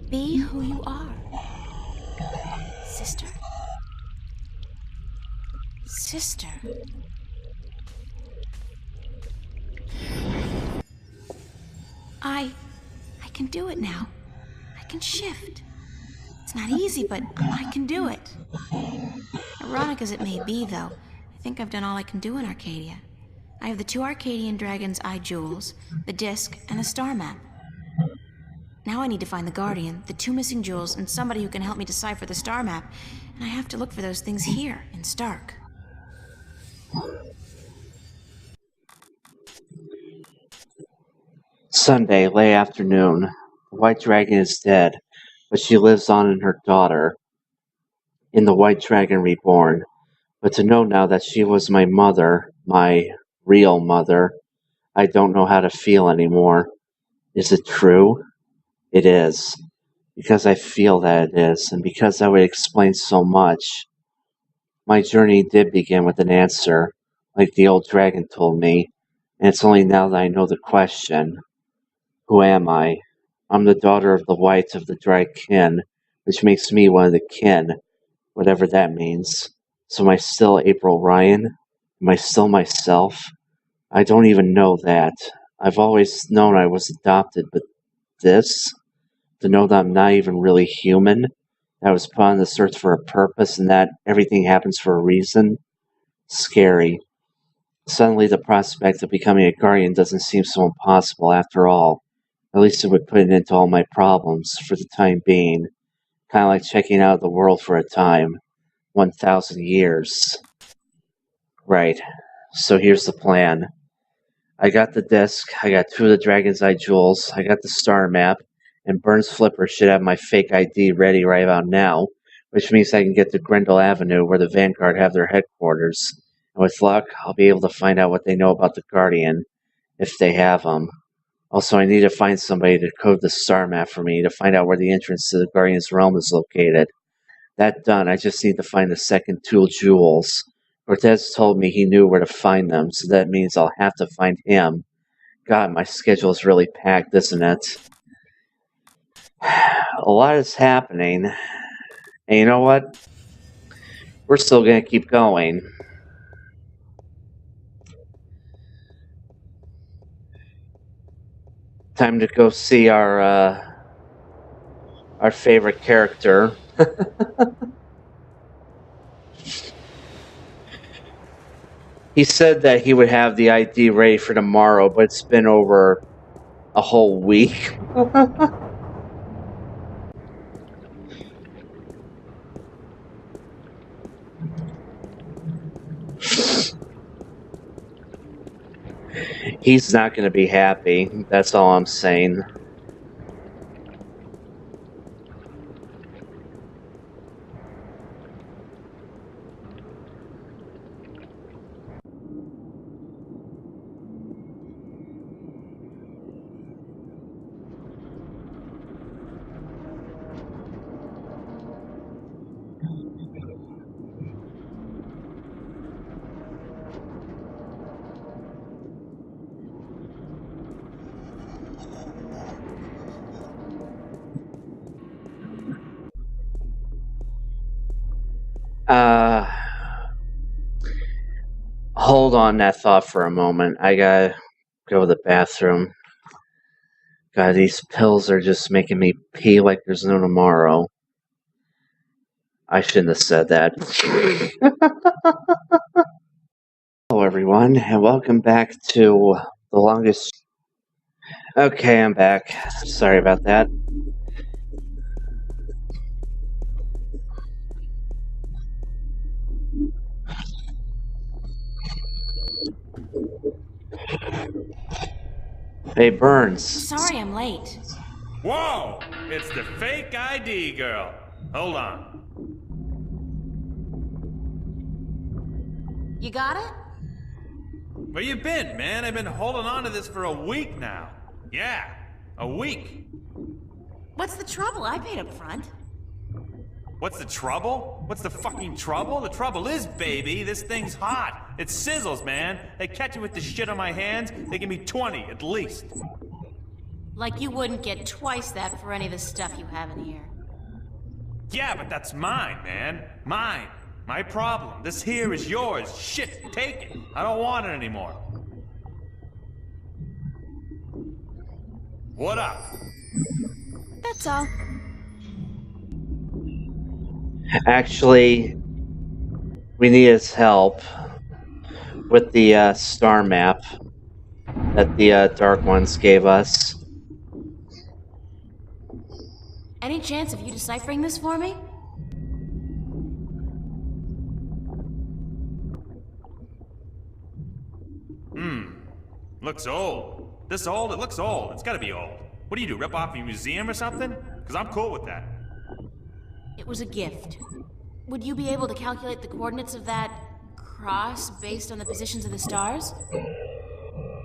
Be who you are. Sister. Sister. I can do it now. I can shift. It's not easy, but I can do it. Ironic as it may be, though, I think I've done all I can do in Arcadia. I have the 2 Arcadian Dragon's Eye jewels, the disc, and the star map. Now I need to find the Guardian, the 2 missing jewels, and somebody who can help me decipher the star map, and I have to look for those things here, in Stark. Sunday, late afternoon. The White Dragon is dead, but she lives on in her daughter, in the White Dragon Reborn. But to know now that she was my mother, my real mother, I don't know how to feel anymore. Is it true? It is. Because I feel that it is, and because that would explain so much. My journey did begin with an answer, like the old dragon told me, and it's only now that I know the question. Who am I? I'm the daughter of the white of the dry kin, which makes me one of the kin, whatever that means. So am I still April Ryan? Am I still myself? I don't even know that. I've always known I was adopted, but this? To know that I'm not even really human? That I was put on this earth for a purpose and that everything happens for a reason? Scary. Suddenly the prospect of becoming a guardian doesn't seem so impossible after all. At least it would put an end to all my problems, for the time being. Kind of like checking out of the world for a time. 1,000 years. Right. So here's the plan. I got the disc, I got 2 of the Dragon's Eye jewels, I got the star map, and Burns Flipper should have my fake ID ready right about now, which means I can get to Grendel Avenue where the Vanguard have their headquarters. And with luck, I'll be able to find out what they know about the Guardian, if they have them. Also, I need to find somebody to code the star map for me to find out where the entrance to the Guardian's realm is located. That done, I just need to find the second two jewels. Cortes told me he knew where to find them, so that means I'll have to find him. God, my schedule is really packed, isn't it? A lot is happening. And you know what? We're still going to keep going. Time to go see our favorite character. He said that he would have the ID ready for tomorrow, but it's been over a whole week. He's not going to be happy. That's all I'm saying. Hold on that thought for a moment. I gotta go to the bathroom. God, these pills are just making me pee like there's no tomorrow. I shouldn't have said that. Hello, everyone, and welcome back to the longest... Okay, I'm back. Sorry about that. Hey, Burns. Sorry I'm late. Whoa! It's the fake ID girl. Hold on. You got it? Where you been, man? I've been holding on to this for a week now. Yeah, a week. What's the trouble? I paid up front. What's the trouble? What's the fucking trouble? The trouble is, baby, this thing's hot. It sizzles, man. They catch me with the shit on my hands, they give me 20 at least. Like you wouldn't get twice that for any of the stuff you have in here. Yeah, but that's mine, man. Mine. My problem. This here is yours. Shit, take it. I don't want it anymore. What up? That's all. Actually, we need his help with the star map that the Dark Ones gave us. Any chance of you deciphering this for me? Looks old. This old? It looks old. It's gotta be old. What do you do, rip off a museum or something? Because I'm cool with that. It was a gift. Would you be able to calculate the coordinates of that cross based on the positions of the stars?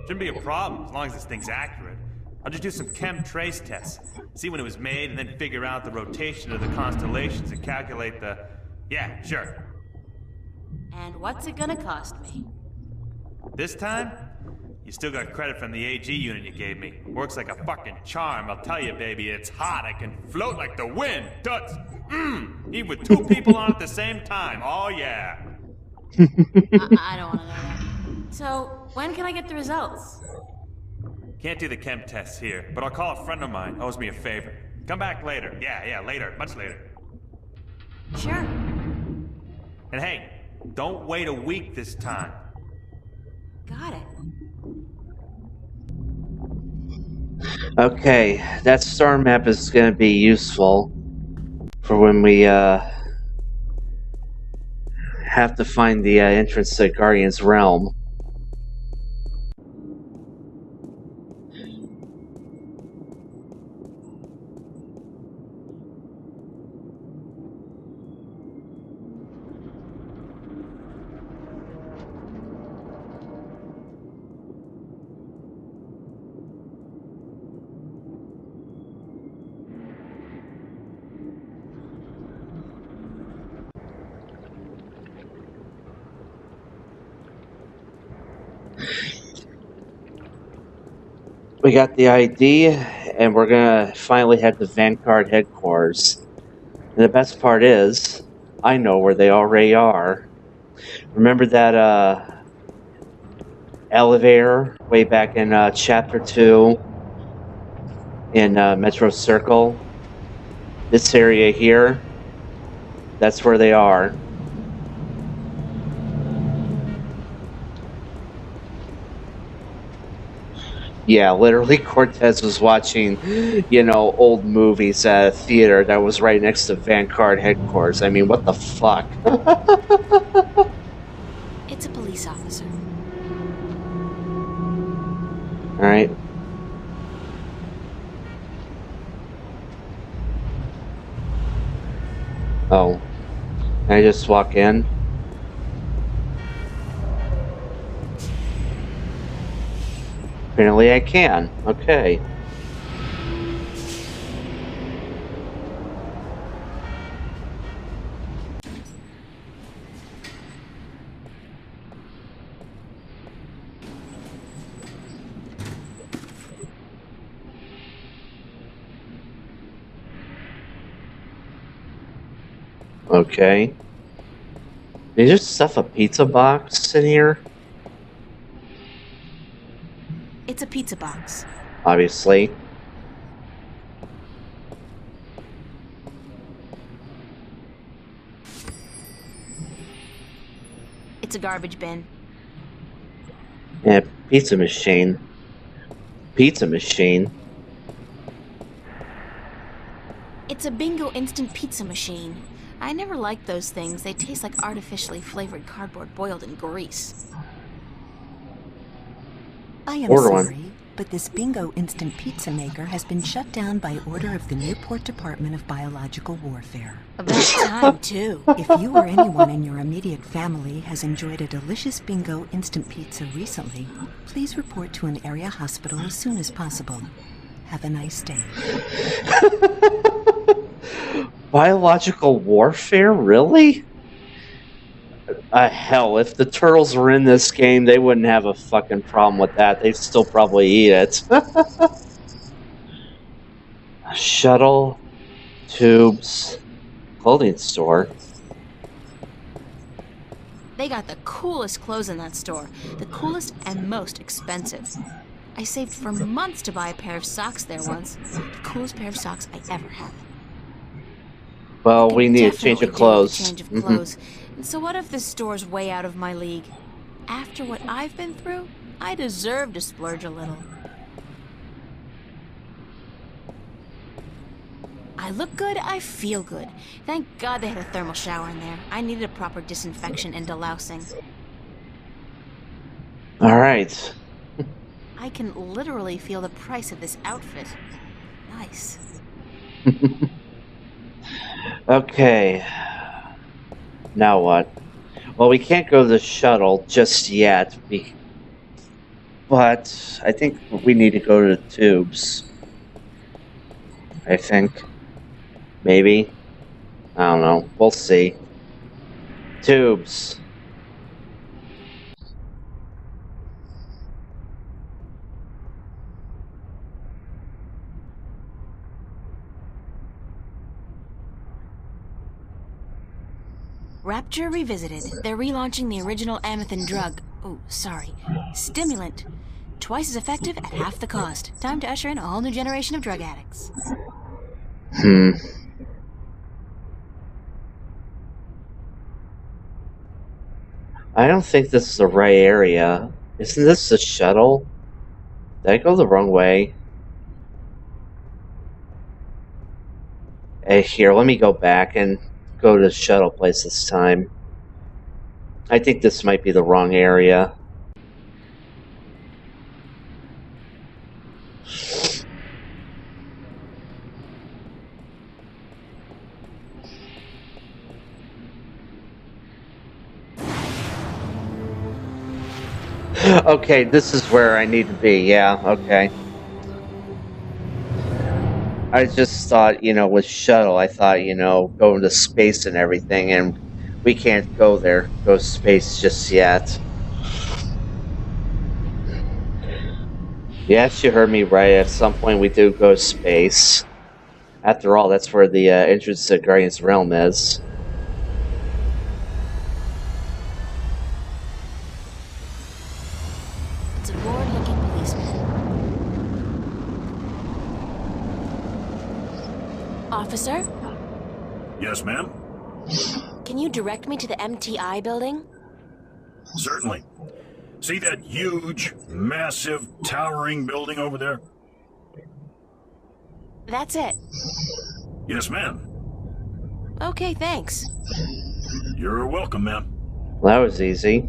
Shouldn't be a problem, as long as this thing's accurate. I'll just do some chem trace tests. See when it was made, and then figure out the rotation of the constellations and calculate the... Yeah, sure. And what's it gonna cost me? This time, you still got credit from the AG unit you gave me. Works like a fucking charm, I'll tell you, baby. It's hot, I can float like the wind. Toots! Even with two people on at the same time. Oh, yeah. I don't want to know that. So, when can I get the results? Can't do the chem tests here, but I'll call a friend of mine. Owes me a favor. Come back later. Yeah, later. Much later. Sure. And hey, don't wait a week this time. Got it. Okay, that star map is going to be useful for when we have to find the entrance to Guardian's realm. We got the ID, and we're gonna finally head to Vanguard headquarters. And the best part is, I know where they already are. Remember that elevator way back in Chapter 2 in Metro Circle? This area here, that's where they are. Yeah, literally, Cortez was watching, old movies at a theater that was right next to Vanguard headquarters. I mean, what the fuck? It's a police officer. Alright. Oh. Can I just walk in? Apparently I can. Okay. Okay. Did you just stuff a pizza box in here? It's a pizza box. Obviously. It's a garbage bin. Yeah, pizza machine. Pizza machine. It's a bingo instant pizza machine. I never liked those things. They taste like artificially flavored cardboard boiled in grease. I am sorry, but this bingo instant pizza maker has been shut down by order of the Newport Department of Biological Warfare. About time, too. If you or anyone in your immediate family has enjoyed a delicious bingo instant pizza recently, please report to an area hospital as soon as possible. Have a nice day. Biological warfare? Really? Hell, if the turtles were in this game, they wouldn't have a fucking problem with that. They'd still probably eat it. Shuttle, tubes, clothing store. They got the coolest clothes in that store. The coolest and most expensive. I saved for months to buy a pair of socks there once. The coolest pair of socks I ever had. Well, we need a change of clothes. Change of clothes. And so what if this store's way out of my league? After what I've been through, I deserve to splurge a little. I look good, I feel good. Thank God they had a thermal shower in there. I needed a proper disinfection and delousing. Alright. I can literally feel the price of this outfit. Nice. Okay. Now what? Well, we can't go to the shuttle just yet. But I think we need to go to the tubes. I think. Maybe. I don't know. We'll see. Tubes. Rapture Revisited. They're relaunching the original Amethyst drug. Oh, sorry. Stimulant. Twice as effective at half the cost. Time to usher in a whole new generation of drug addicts. I don't think this is the right area. Isn't this the shuttle? Did I go the wrong way? Hey, here, let me go back and go to the shuttle place this time. I think this might be the wrong area. Okay, this is where I need to be. Yeah, okay. I just thought, with shuttle, I thought, going to space and everything, and we can't go to space just yet. Yes, you heard me right. At some point, we do go to space. After all, that's where the entrance to Guardian's Realm is. It's a bored-looking policeman. Officer? Yes, ma'am? Can you direct me to the MTI building? Certainly. See that huge, massive, towering building over there? That's it. Yes, ma'am. Okay, thanks. You're welcome, ma'am. That was easy.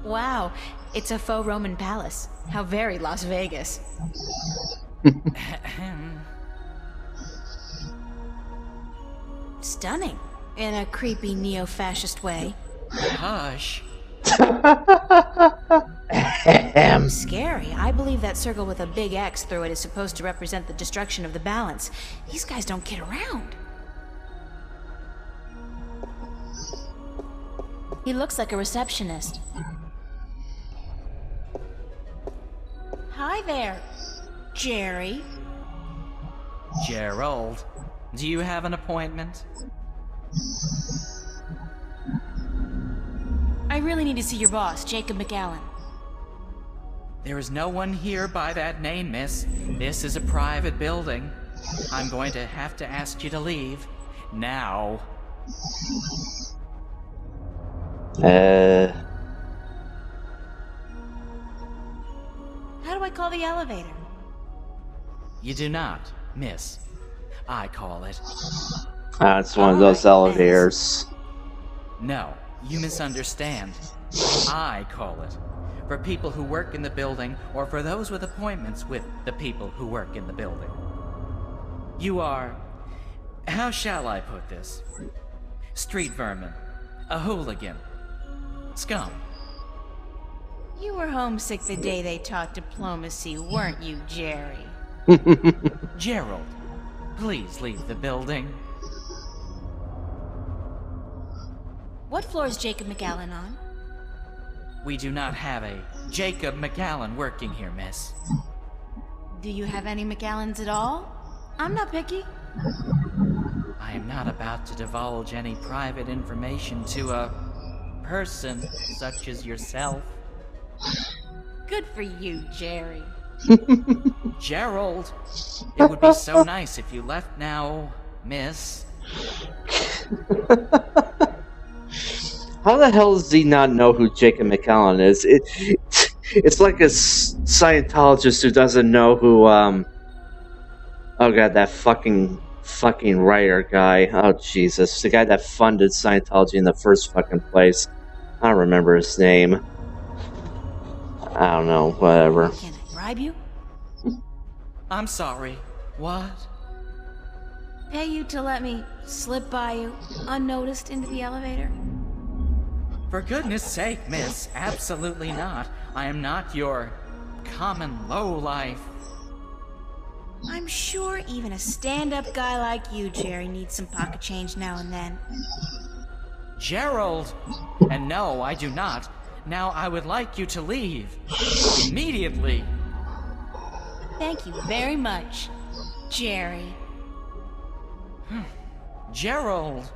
Wow, it's a faux Roman palace. How very Las Vegas. Stunning, in a creepy neo-fascist way. Hush. Scary. I believe that circle with a big X through it is supposed to represent the destruction of the balance. These guys don't kid around. He looks like a receptionist. Hi there, Jerry. Gerald, do you have an appointment? I really need to see your boss, Jacob McAllen. There is no one here by that name, miss. This is a private building. I'm going to have to ask you to leave. Now. How do I call the elevator? You do not, miss. I call it. It's one of those elevators. No, you misunderstand. I call it. For people who work in the building, or for those with appointments with the people who work in the building. You are... how shall I put this? Street vermin. A hooligan. Scum. You were homesick the day they taught diplomacy, weren't you, Jerry? Gerald, please leave the building. What floor is Jacob McAllen on? We do not have a Jacob McAllen working here, miss. Do you have any McAllens at all? I'm not picky. I am not about to divulge any private information to a person such as yourself. Good for you, Jerry. Gerald, it would be so nice if you left now, miss. How the hell does he not know who Jacob McAllen is? It's like a Scientologist who doesn't know who, oh god, that fucking writer guy. Oh Jesus, the guy that funded Scientology in the first fucking place. I don't remember his name. I don't know, whatever. Can I bribe you? I'm sorry. What? Pay you to let me slip by you, unnoticed, into the elevator? For goodness sake, miss, absolutely not. I am not your common lowlife. I'm sure even a stand-up guy like you, Jerry, needs some pocket change now and then. Gerald! And no, I do not. Now I would like you to leave. Immediately. Thank you very much, Jerry. Gerald!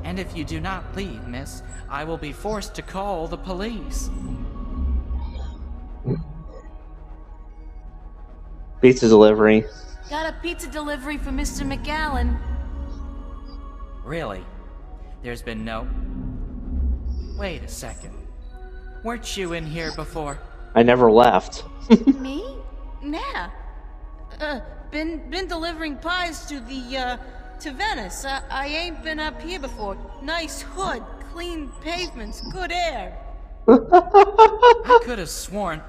And if you do not leave, miss, I will be forced to call the police. Pizza delivery. Got a pizza delivery for Mr. McAllen. Really? There's been no... Wait a second. Weren't you in here before? I never left. Me? Nah. Been delivering pies to the, to Venice. I ain't been up here before. Nice hood, clean pavements, good air. I could have sworn...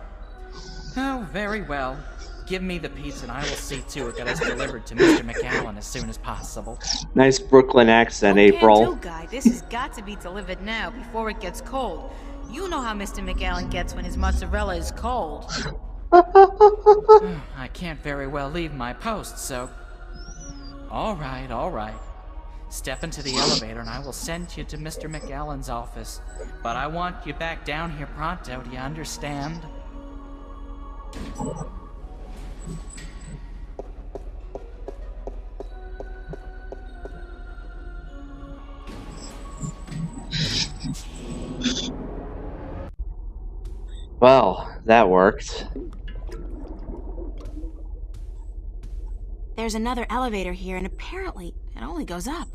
Oh, very well. Give me the pizza and I will see to it that it's delivered to Mr. McAllen as soon as possible. Nice Brooklyn accent, April. Can do, guy. This has got to be delivered now before it gets cold. You know how Mr. McAllen gets when his mozzarella is cold. I can't very well leave my post, so... All right. Step into the elevator and I will send you to Mr. McAllen's office. But I want you back down here pronto, do you understand? Well, that worked. There's another elevator here, and apparently it only goes up.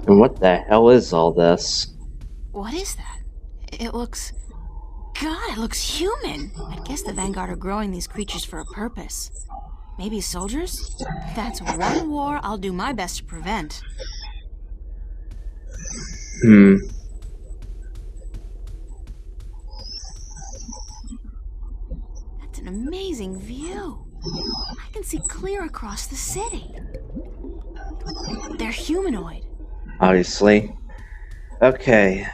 And what the hell is all this? What is that? It looks... God, it looks human! I guess the Vanguard are growing these creatures for a purpose. Maybe soldiers? That's one war I'll do my best to prevent. That's an amazing view. I can see clear across the city. They're humanoid. Obviously. Okay.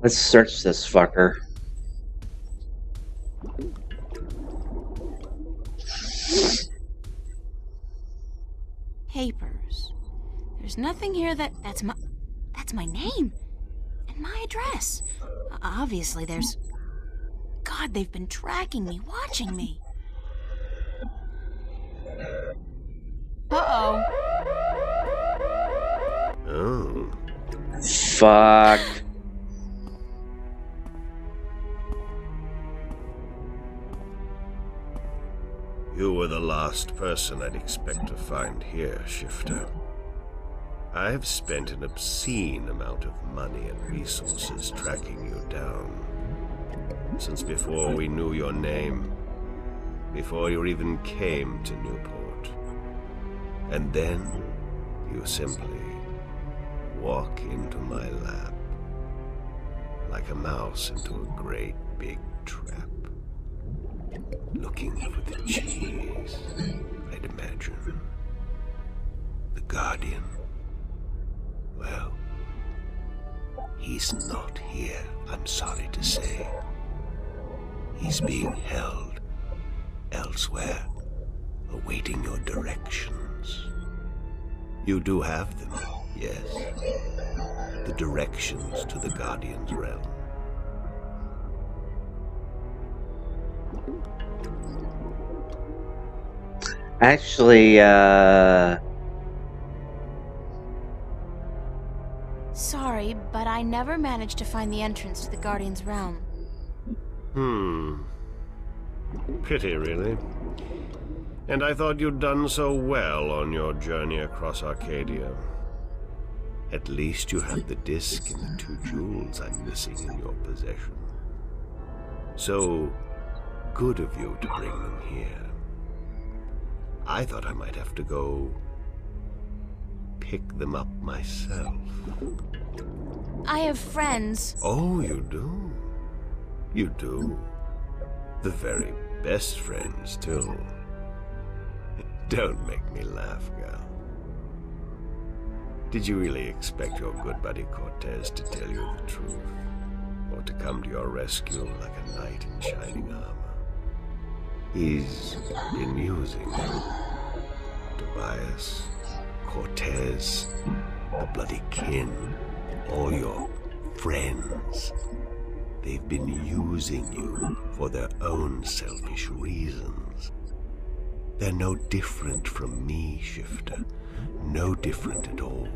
Let's search this fucker. Papers. There's nothing here that's my name and my address. Obviously there's... God, they've been tracking me, watching me. Uh-oh. Oh. Fuck. You were the last person I'd expect to find here, Shifter. I've spent an obscene amount of money and resources tracking you down. Since before we knew your name, before you even came to Newport. And then you simply walk into my lap, like a mouse into a great big trap. Looking for the cheese, I'd imagine. The Guardian. Well, he's not here, I'm sorry to say. He's being held elsewhere, awaiting your directions. You do have them, yes. The directions to the Guardian's realm. Actually, Sorry, but I never managed to find the entrance to the Guardian's realm. Pity, really. And I thought you'd done so well on your journey across Arcadia. At least you have the disc and the 2 jewels I'm missing in your possession. So good of you to bring them here. I thought I might have to go pick them up myself. I have friends. Oh, you do? You do? The very best friends, too. Don't make me laugh, girl. Did you really expect your good buddy Cortes to tell you the truth? Or to come to your rescue like a knight in shining armor? He's been using you. Tobias, Cortes, the bloody kin, all your friends. They've been using you for their own selfish reasons. They're no different from me, Shifter. No different at all.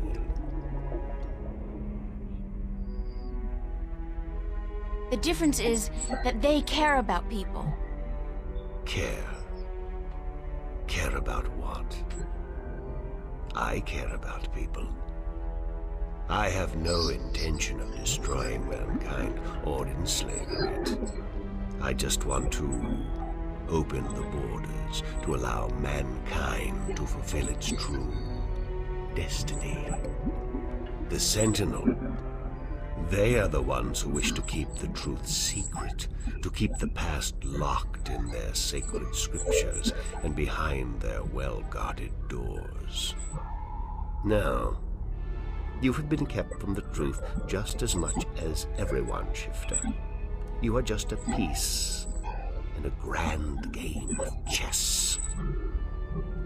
The difference is that they care about people. Care? Care about what? I care about people. I have no intention of destroying mankind or enslaving it. I just want to open the borders to allow mankind to fulfill its true destiny. The Sentinel, they are the ones who wish to keep the truth secret, to keep the past locked in their sacred scriptures and behind their well-guarded doors. Now, you have been kept from the truth just as much as everyone, Shifter. You are just a piece in a grand game of chess.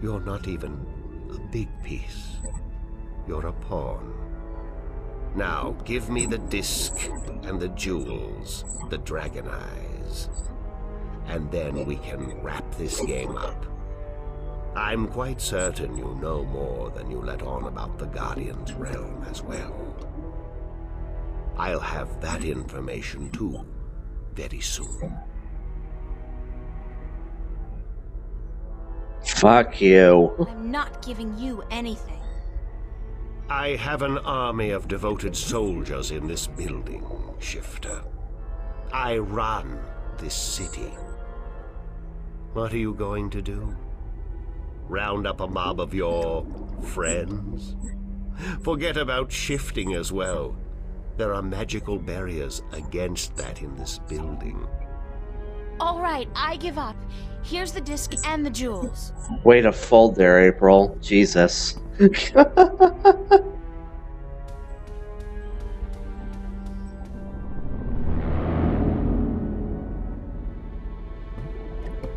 You're not even A big piece. You're a pawn. Now, give me the disc and the jewels, the dragon eyes. And then we can wrap this game up. I'm quite certain you know more than you let on about the Guardian's realm as well. I'll have that information too, very soon. Fuck you. I'm not giving you anything. I have an army of devoted soldiers in this building, Shifter. I run this city. What are you going to do? Round up a mob of your friends? Forget about shifting as well. There are magical barriers against that in this building. All right, I give up. Here's the disc and the jewels. Way to fold there, April. Jesus.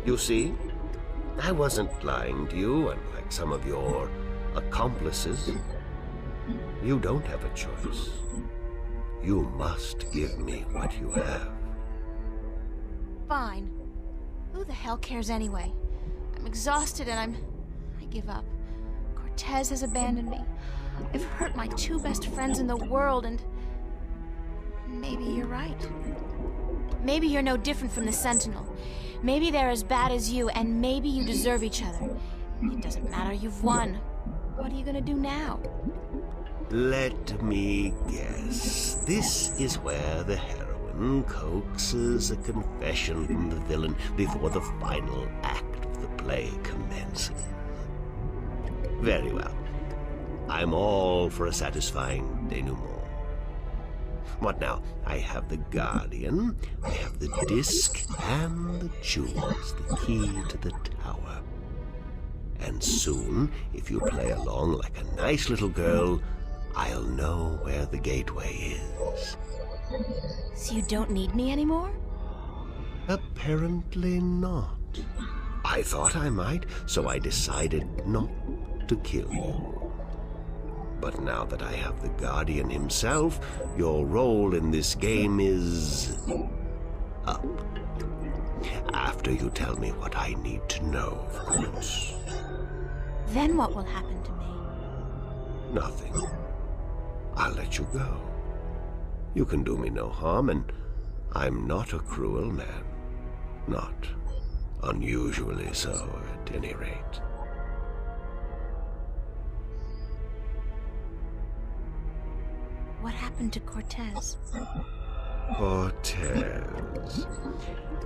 You see, I wasn't lying to you, unlike some of your accomplices. You don't have a choice. You must give me what you have. Fine. Who the hell cares anyway? I'm exhausted and I give up. Cortes has abandoned me. I've hurt my two best friends in the world and maybe you're right. Maybe you're no different from the Sentinel. Maybe they're as bad as you, and maybe you deserve each other. It doesn't matter, you've won. What are you gonna do now? Let me guess. This is where the heroine coaxes a confession from the villain before the final act of the play commences. Very well. I'm all for a satisfying denouement. What now? I have the Guardian, I have the disc, and the jewels, the key to the tower. And soon, if you play along like a nice little girl, I'll know where the gateway is. So you don't need me anymore? Apparently not. I thought I might, so I decided not to kill you. But now that I have the Guardian himself, your role in this game is up. After you tell me what I need to know, of course. Then what will happen to me? Nothing. I'll let you go. You can do me no harm, and I'm not a cruel man. Not unusually so, at any rate. What happened to Cortes? Cortes.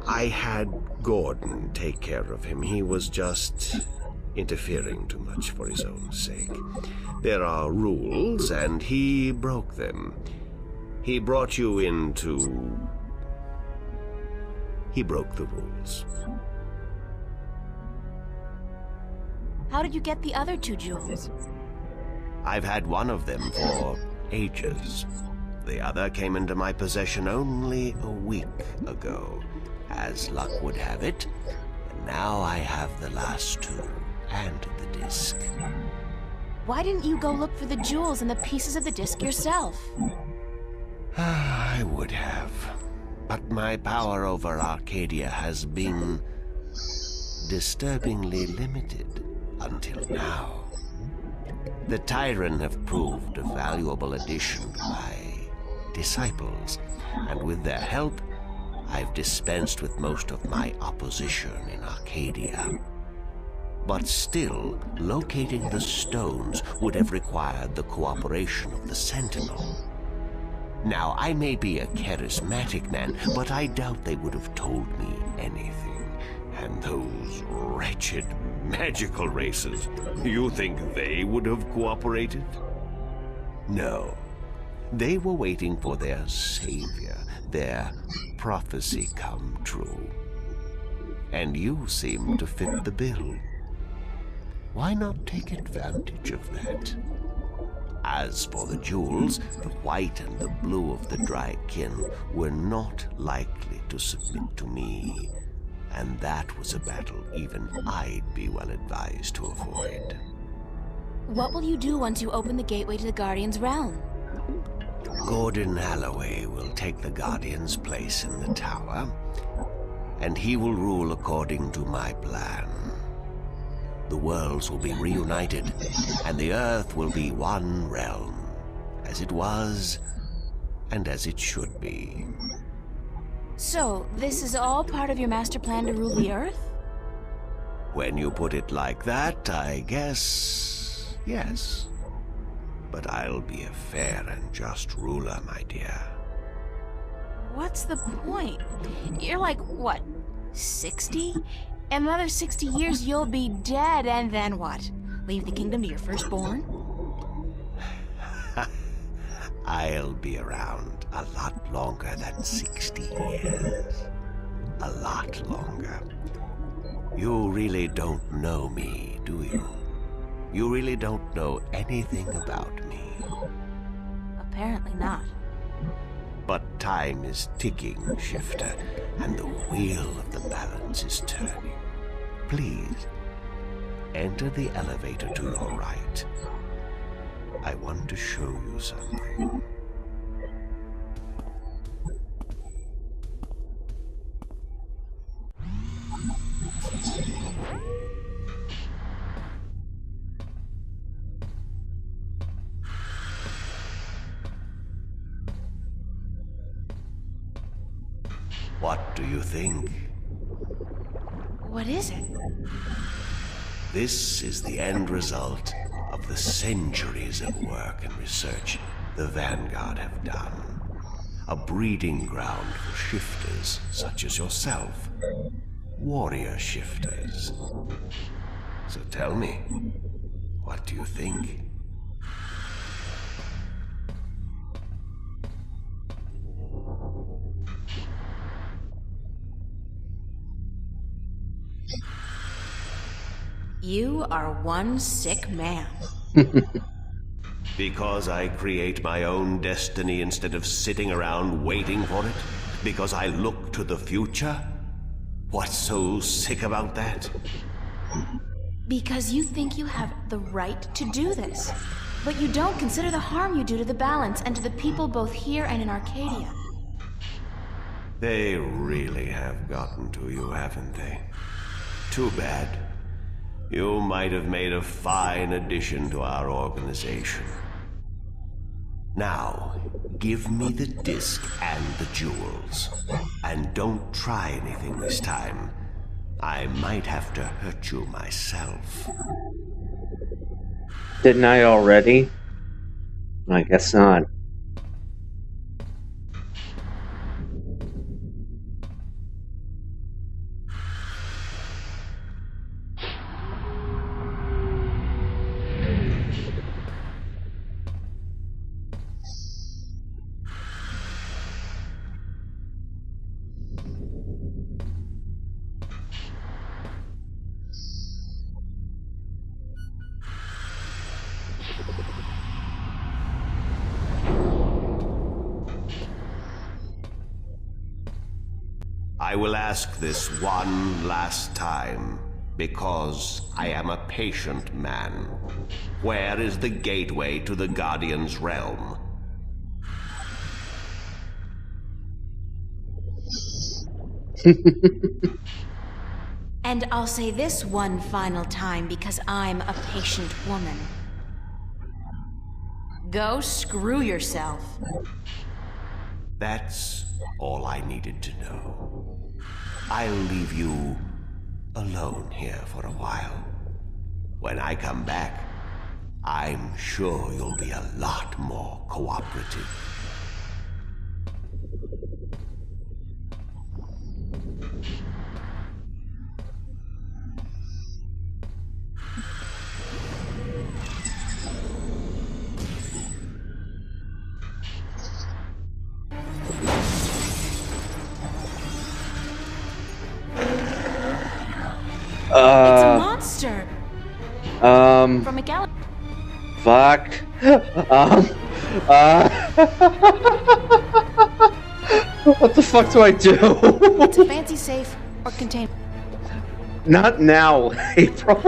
I had Gordon take care of him. He was just interfering too much for his own sake. There are rules, and he broke them. He brought you into... He broke the rules. How did you get the other two jewels? I've had one of them for ages. The other came into my possession only a week ago, as luck would have it, and now I have the last two, and the disc. Why didn't you go look for the jewels and the pieces of the disc yourself? I would have, but my power over Arcadia has been disturbingly limited until now. The Tyrant have proved a valuable addition to my disciples, and with their help, I've dispensed with most of my opposition in Arcadia. But still, locating the stones would have required the cooperation of the Sentinel. Now, I may be a charismatic man, but I doubt they would have told me anything. And those wretched magical races, you think they would have cooperated? No. They were waiting for their savior, their prophecy come true. And you seem to fit the bill. Why not take advantage of that? As for the jewels, the white and the blue of the Drykin were not likely to submit to me. And that was a battle even I'd be well advised to avoid. What will you do once you open the gateway to the Guardian's realm? Gordon Holloway will take the Guardian's place in the tower, and he will rule according to my plan. The worlds will be reunited, and the Earth will be one realm, as it was, and as it should be. So, this is all part of your master plan to rule the Earth? When you put it like that, I guess, yes. But I'll be a fair and just ruler, my dear. What's the point? You're like, what, 60? In another 60 years, you'll be dead, and then what? Leave the kingdom to your firstborn? I'll be around a lot longer than 60 years. A lot longer. You really don't know me, do you? You really don't know anything about me. Apparently not. But time is ticking, Shifter, and the wheel of the balance is turning. Please, enter the elevator to your right. I want to show you something. What do you think? What is it? This is the end result of the centuries of work and research the Vanguard have done. A breeding ground for shifters such as yourself. Warrior shifters. So tell me, what do you think? You are one sick man. Because I create my own destiny instead of sitting around waiting for it? Because I look to the future? What's so sick about that? Because you think you have the right to do this. But you don't consider the harm you do to the balance and to the people both here and in Arcadia. They really have gotten to you, haven't they? Too bad. You might have made a fine addition to our organization. Now, give me the disc and the jewels. And don't try anything this time. I might have to hurt you myself. Didn't I already? I guess not. I will ask this one last time, because I am a patient man. Where is the gateway to the Guardian's realm? And I'll say this one final time because I'm a patient woman. Go screw yourself. That's all I needed to know. I'll leave you alone here for a while. When I come back, I'm sure you'll be a lot more cooperative. It's a monster. From a galaxy. Fuck. What the fuck do I do? It's a fancy safe or container. Not now, April.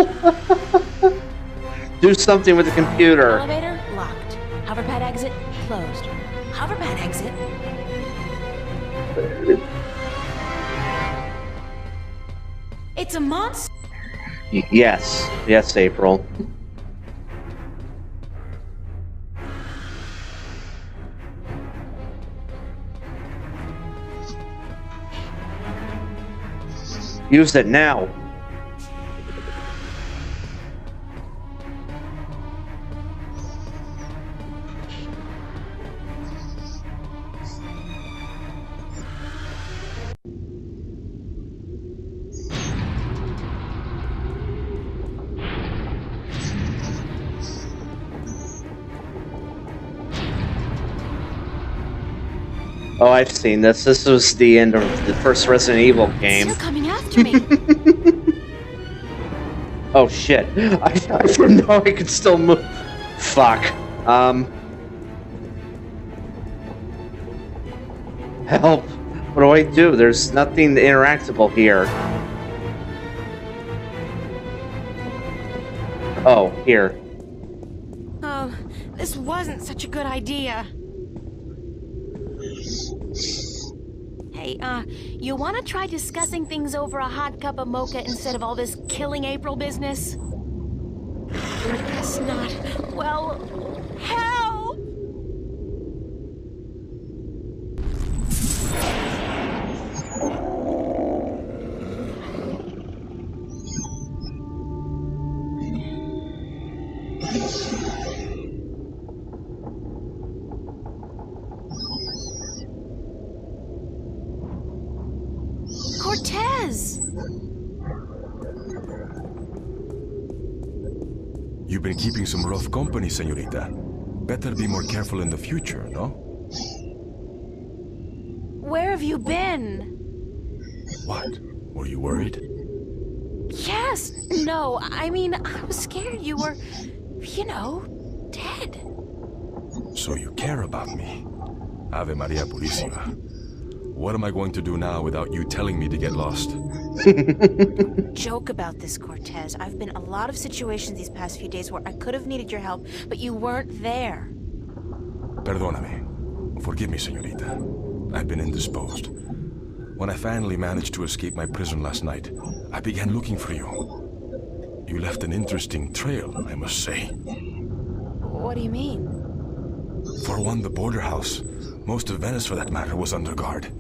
Do something with the computer. Elevator locked. Hoverpad exit closed. Hoverpad exit. It's a monster. Yes. Yes, April. Use it now. Oh, I've seen this. This was the end of the first Resident Evil game. Still coming after me. Oh shit! I didn't know I could still move. Fuck. Help! What do I do? There's nothing interactable here. Oh, here. Oh, this wasn't such a good idea. Hey, you wanna try discussing things over a hot cup of mocha instead of all this killing April business? I guess not. Well, help! Cortes! You've been keeping some rough company, señorita. Better be more careful in the future, no? Where have you been? What? Were you worried? Yes! No, I mean, I was scared you were, you know, dead. So you care about me. Ave Maria Purísima. What am I going to do now without you telling me to get lost? Joke about this, Cortes. I've been in a lot of situations these past few days where I could have needed your help, but you weren't there. Perdóname. Forgive me, señorita. I've been indisposed. When I finally managed to escape my prison last night, I began looking for you. You left an interesting trail, I must say. What do you mean? For one, the border house, most of Venice for that matter, was under guard.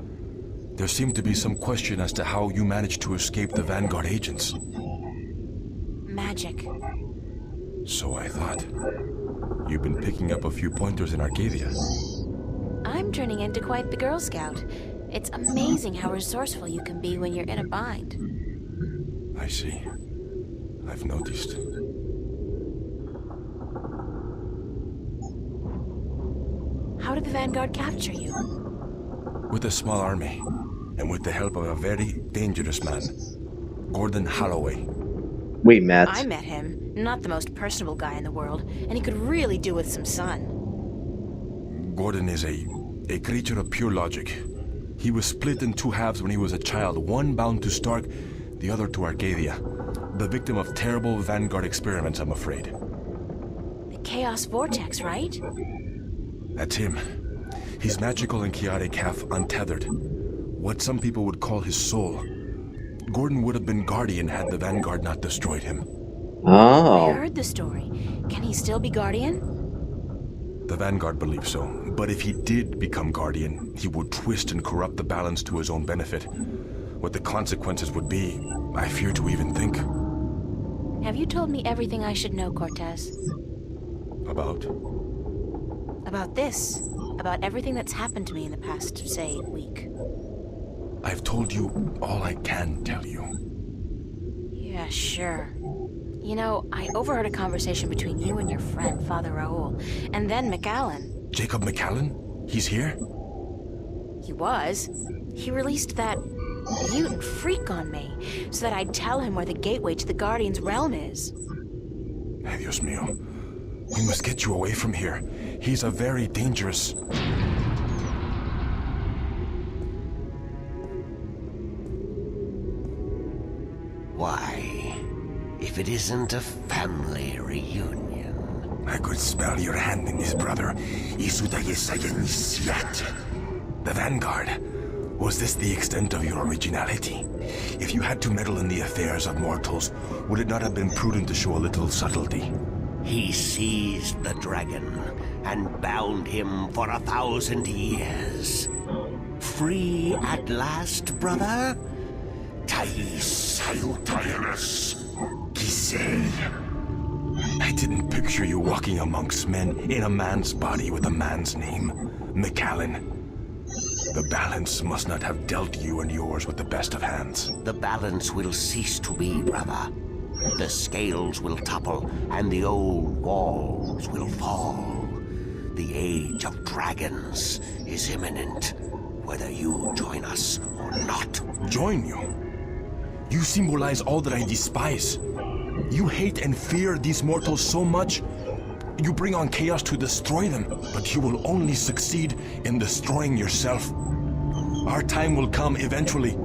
There seemed to be some question as to how you managed to escape the Vanguard agents. Magic. So I thought. You've been picking up a few pointers in Arcadia. I'm turning into quite the Girl Scout. It's amazing how resourceful you can be when you're in a bind. I see. I've noticed. How did the Vanguard capture you? With a small army, and with the help of a very dangerous man, Gordon Holloway. We met. I met him. Not the most personable guy in the world, and he could really do with some sun. Gordon is a creature of pure logic. He was split in two halves when he was a child, one bound to Stark, the other to Arcadia. The victim of terrible Vanguard experiments, I'm afraid. The Chaos Vortex, right? That's him. He's magical and chaotic, half untethered. What some people would call his soul. Gordon would have been Guardian had the Vanguard not destroyed him. Oh. I heard the story. Can he still be Guardian? The Vanguard believes so, but if he did become Guardian, he would twist and corrupt the balance to his own benefit. What the consequences would be, I fear to even think. Have you told me everything I should know, Cortes? About? About this. About everything that's happened to me in the past, say, week. I've told you all I can tell you. Yeah, sure. You know, I overheard a conversation between you and your friend, Father Raoul, and then McAllen. Jacob McAllen? He's here? He was. He released that mutant freak on me, so that I'd tell him where the gateway to the Guardian's realm is. Ay, Dios mío. We must get you away from here. He's a very dangerous... Why, if it isn't a family reunion. I could smell your hand in this, brother. The Vanguard. Was this the extent of your originality? If you had to meddle in the affairs of mortals, would it not have been prudent to show a little subtlety? He seized the dragon and bound him for 1,000 years. Free at last, brother? I didn't picture you walking amongst men in a man's body with a man's name. McAllen. The balance must not have dealt you and yours with the best of hands. The balance will cease to be, brother. The scales will topple, and the old walls will fall. The age of dragons is imminent, whether you join us or not. Join you? You symbolize all that I despise. You hate and fear these mortals so much, you bring on chaos to destroy them, but you will only succeed in destroying yourself. Our time will come eventually,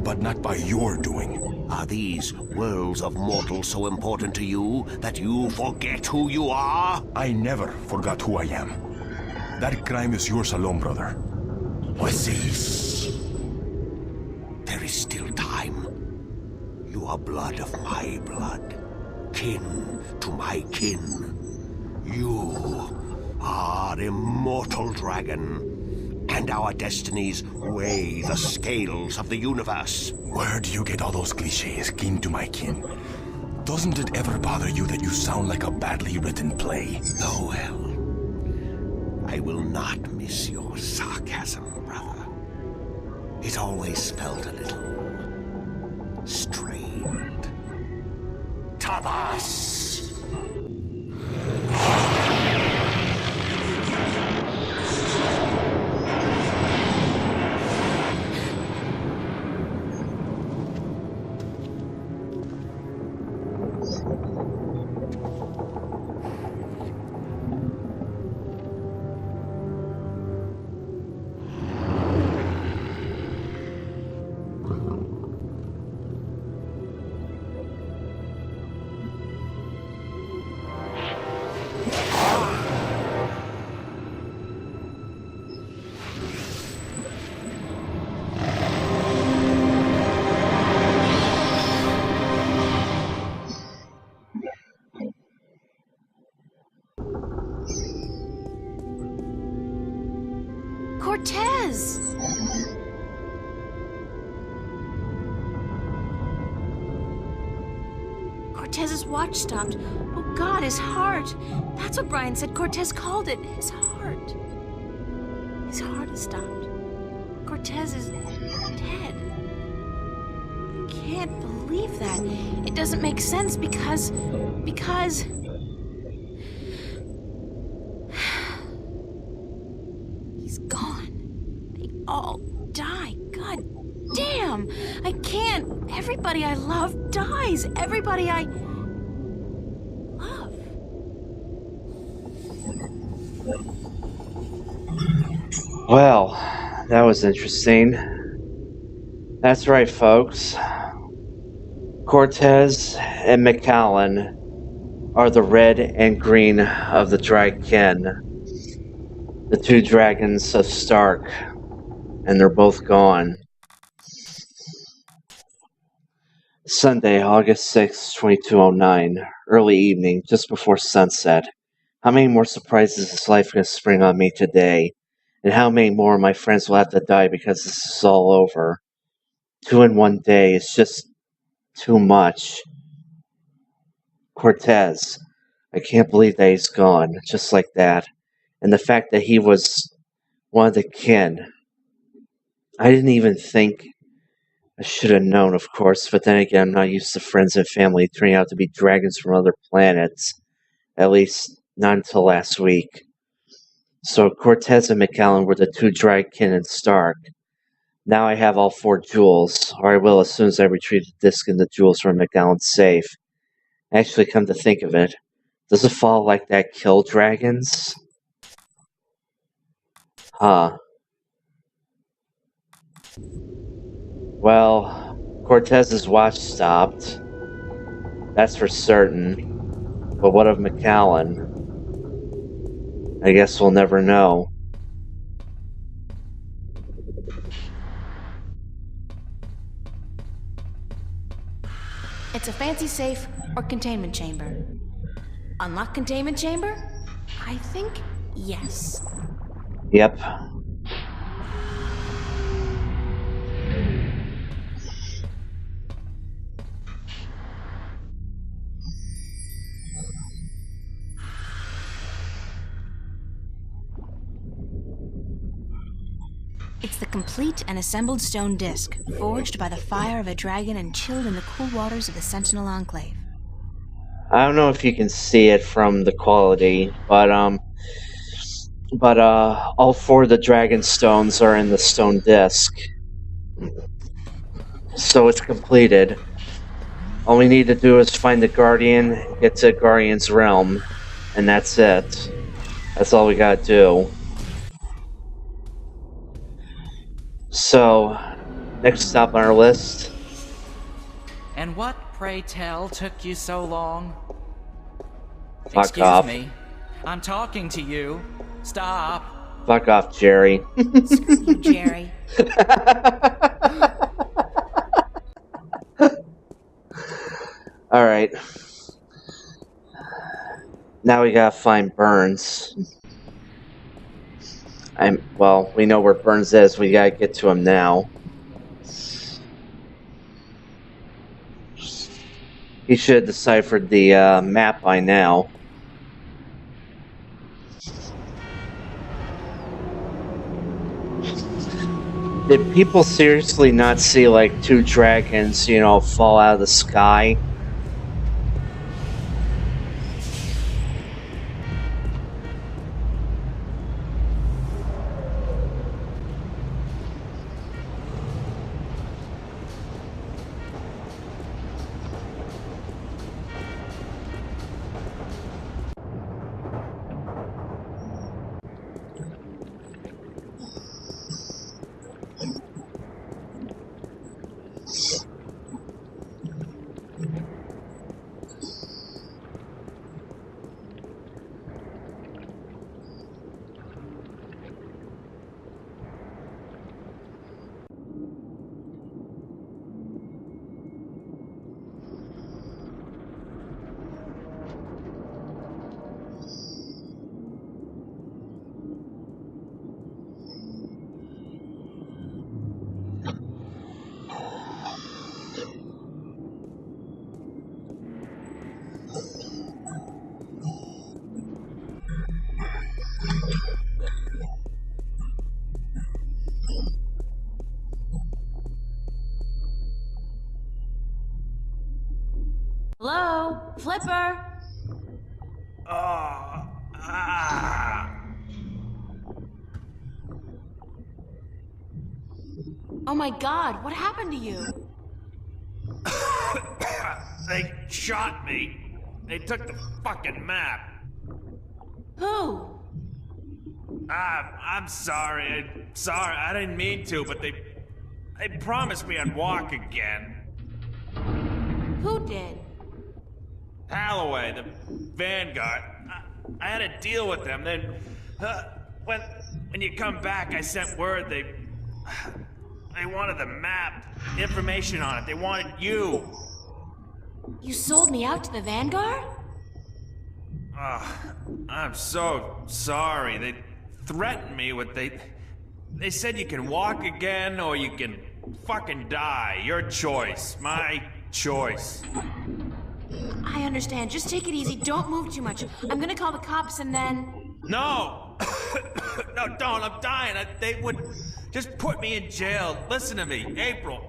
but not by your doing. Are these worlds of mortals so important to you that you forget who you are? I never forgot who I am. That crime is yours alone, brother. What's this? There is still time. You are blood of my blood, kin to my kin. You are immortal dragon, and our destinies weigh the scales of the universe. Where do you get all those cliches, kin to my kin? Doesn't it ever bother you that you sound like a badly written play? Oh, well. I will not miss your sarcasm, brother. It always felt a little strained. Tobias! Cortes! Cortez's watch stopped. Oh God, his heart. That's what Brian said Cortes called it. His heart. His heart has stopped. Cortes is dead. I can't believe that. It doesn't make sense because... He's gone. They all die. God damn! I can't. Everybody I love dies. Everybody I love. Well, that was interesting. That's right, folks. Cortes and McAllen are the red and green of the Draken, the two dragons of Stark, and they're both gone. Sunday, August 6, 2209, early evening, just before sunset. How many more surprises is life going to spring on me today? And how many more of my friends will have to die because this is all over? 2 in 1 day is just too much. Cortes, I can't believe that he's gone, just like that. And the fact that he was one of the kin. I didn't even think. I should have known, of course, but then again, I'm not used to friends and family turning out to be dragons from other planets. At least, not until last week. So Cortes and McAllen were the two Draken in Stark. Now I have all 4 jewels, or I will as soon as I retrieve the disc and the jewels from McAllen's safe. Actually, come to think of it, does it fall like that kill dragons? Huh. Well, Cortez's watch stopped. That's for certain. But what of McAllen? I guess we'll never know. It's a fancy safe or containment chamber. Unlock containment chamber? I think yes. Yep. It's the complete and assembled stone disc, forged by the fire of a dragon and chilled in the cool waters of the Sentinel Enclave. I don't know if you can see it from the quality, but all 4 of the dragon stones are in the stone disc. So it's completed. All we need to do is find the Guardian, get to Guardian's realm, and that's it. That's all we gotta do. So, next stop on our list. And what, pray tell, took you so long? Fuck off. Excuse me. I'm talking to you. Stop. Fuck off, Jerry. Screw you, Jerry. Alright. Now we gotta find Burns. Well, we know where Burns is. We gotta get to him now. He should have deciphered the map by now. Did people seriously not see like 2 dragons, you know, fall out of the sky? Hello? Flipper? Oh my god, what happened to you? They shot me. They took the fucking map. Who? I'm sorry. I didn't mean to, but they promised me I'd walk again. Who did? Holloway, the Vanguard. I had a deal with them. Then, when you come back, I sent word they wanted the map, information on it. They wanted you. You sold me out to the Vanguard? I'm so sorry. They threatened me with they said you can walk again or you can fucking die. Your choice. My choice. I understand. Just take it easy. Don't move too much. I'm gonna call the cops and then... No! No, don't. I'm dying. They would just put me in jail. Listen to me. April.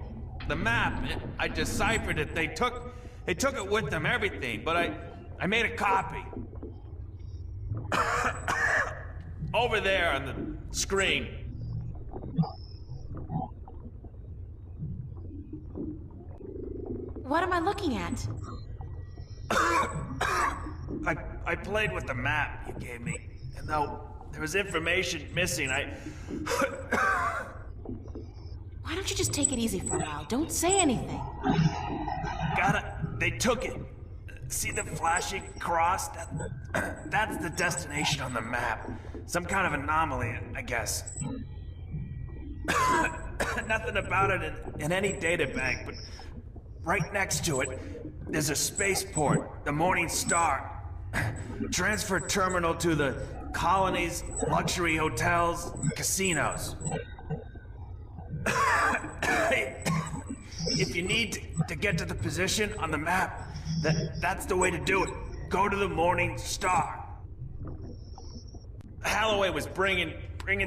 The map. I deciphered it. They took it with them, everything. But I made a copy. Over there on the screen. What am I looking at? I played with the map you gave me, and though there was information missing, Why don't you just take it easy for a while? Don't say anything. They took it. See the flashing cross? That's the destination on the map. Some kind of anomaly, I guess. Nothing about it in any data bank, but right next to it, there's a spaceport, the Morning Star. Transfer terminal to the colonies, luxury hotels, casinos. If you need to get to the position on the map, that's the way to do it. Go to the Morning Star. Holloway was bringing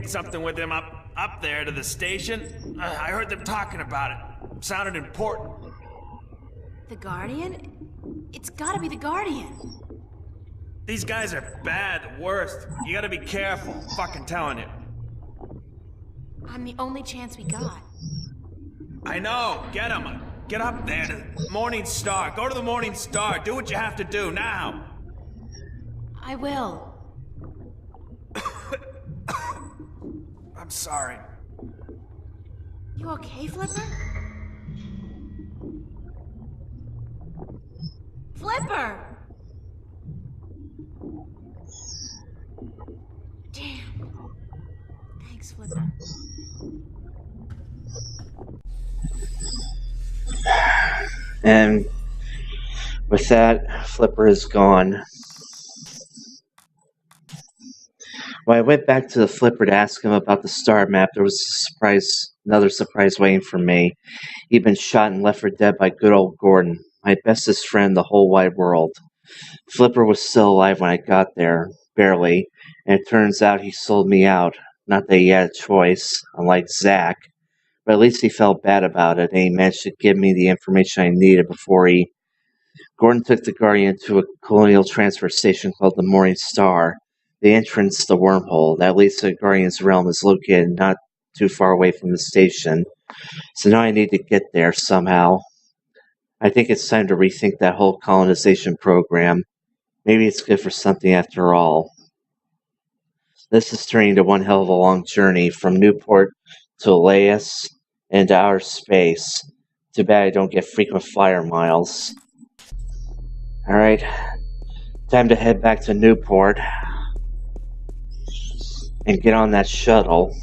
something with him up there to the station. I heard them talking about it. Sounded important. The Guardian? It's gotta be the Guardian. These guys are bad, the worst. You gotta be careful. Fucking telling you. I'm the only chance we got. I know. Get him. Get up there to the Morning Star. Go to the Morning Star. Do what you have to do now. I will. I'm sorry. You okay, Flipper? Flipper! Damn. Thanks, Flipper. And with that, Flipper is gone. When I went back to the Flipper to ask him about the star map, there was another surprise waiting for me. He'd been shot and left for dead by good old Gordon, my bestest friend in the whole wide world. Flipper was still alive when I got there, barely, and it turns out he sold me out. Not that he had a choice, unlike Zack, but at least he felt bad about it, and he managed to give me the information I needed before Gordon took the Guardian to a colonial transfer station called the Morning Star. The entrance, the wormhole, that leads to the Guardian's realm, is located not too far away from the station. So now I need to get there somehow. I think it's time to rethink that whole colonization program. Maybe it's good for something after all. This is turning into one hell of a long journey from Newport to Elias and to outer space. Too bad I don't get frequent flyer miles. Alright, time to head back to Newport and get on that shuttle.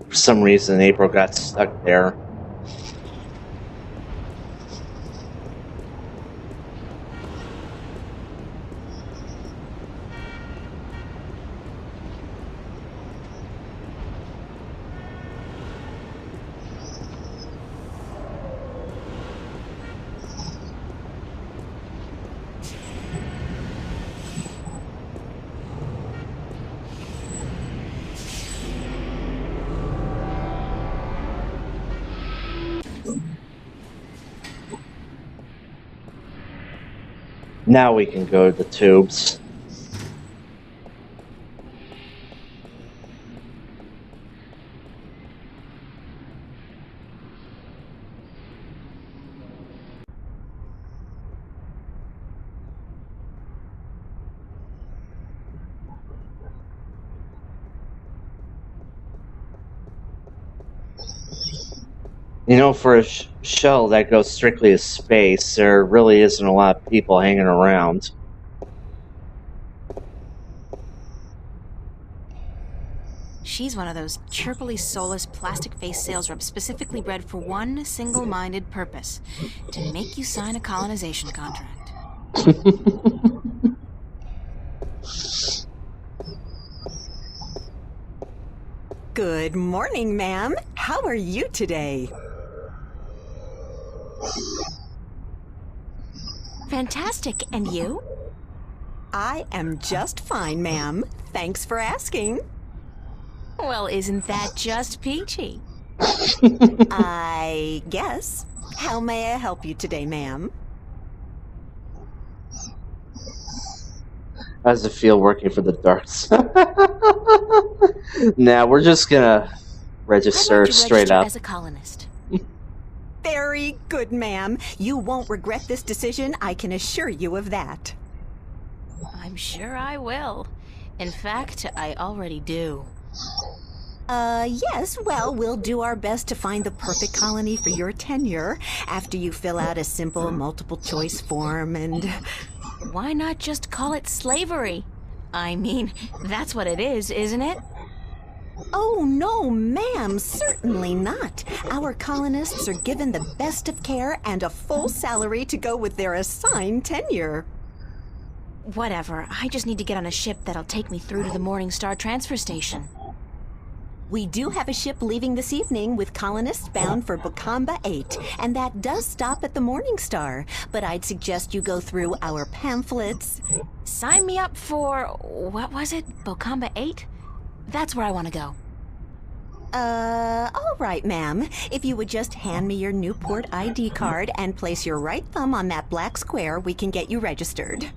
For some reason, April got stuck there. Now we can go to the tubes. You know, for a shuttle that goes strictly to space, there really isn't a lot of people hanging around. She's one of those chirpily soulless plastic-faced sales reps specifically bred for one single-minded purpose: to make you sign a colonization contract. Good morning, ma'am. How are you today? Fantastic. And you? I am just fine, ma'am. Thanks for asking. Well, isn't that just peachy? I guess. How may I help you today, ma'am? How does it feel working for the darts? Nah, we're just gonna register straight up. As a colonist. Very good, ma'am. You won't regret this decision, I can assure you of that. I'm sure I will. In fact, I already do. Yes, well, we'll do our best to find the perfect colony for your tenure after you fill out a simple multiple choice form and... Why not just call it slavery? I mean, that's what it is, isn't it? Oh, no, ma'am, certainly not. Our colonists are given the best of care and a full salary to go with their assigned tenure. Whatever, I just need to get on a ship that'll take me through to the Morningstar transfer station. We do have a ship leaving this evening with colonists bound for Bokamba 8, and that does stop at the Morningstar. But I'd suggest you go through our pamphlets. Sign me up for, what was it, Bokamba 8? That's where I want to go. All right, ma'am. If you would just hand me your Newport ID card and place your right thumb on that black square, we can get you registered.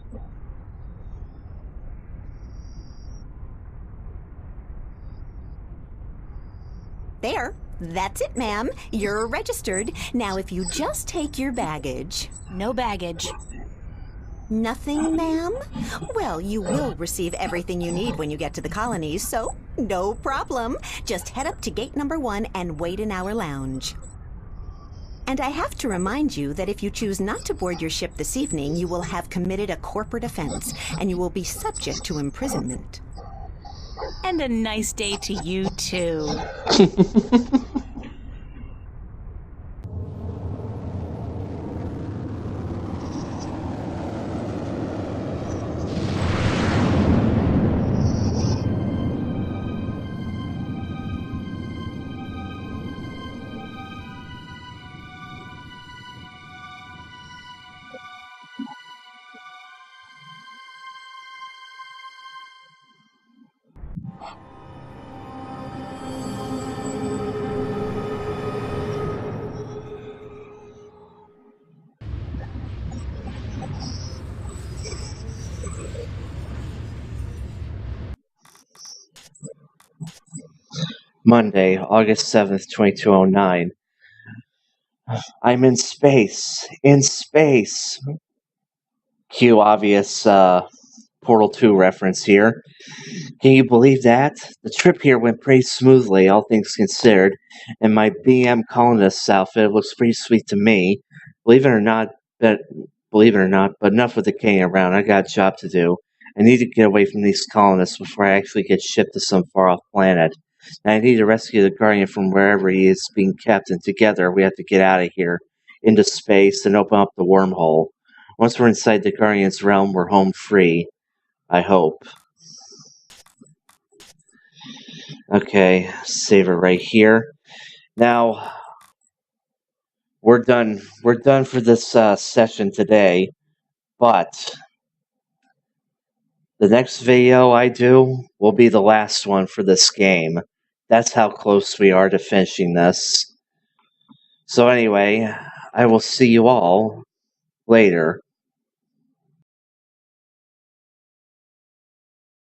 There. That's it, ma'am. You're registered. Now, if you just take your baggage. No baggage. Nothing, ma'am? Well, you will receive everything you need when you get to the colonies, so no problem. Just head up to gate number 1 and wait in our lounge. And I have to remind you that if you choose not to board your ship this evening, you will have committed a corporate offense, and you will be subject to imprisonment. And a nice day to you, too. Monday, August 7th, 2209. I'm in space. In space. Cue obvious Portal 2 reference here. Can you believe that? The trip here went pretty smoothly, all things considered, and my BM colonist outfit looks pretty sweet to me. Believe it or not, but enough with the kidding around. I got a job to do. I need to get away from these colonists before I actually get shipped to some far-off planet. And I need to rescue the Guardian from wherever he is being kept, and together we have to get out of here, into space, and open up the wormhole. Once we're inside the Guardian's realm, we're home free. I hope. Okay, save it right here. Now, we're done. We're done for this session today, but the next video I do will be the last one for this game. That's how close we are to finishing this. So anyway, I will see you all later.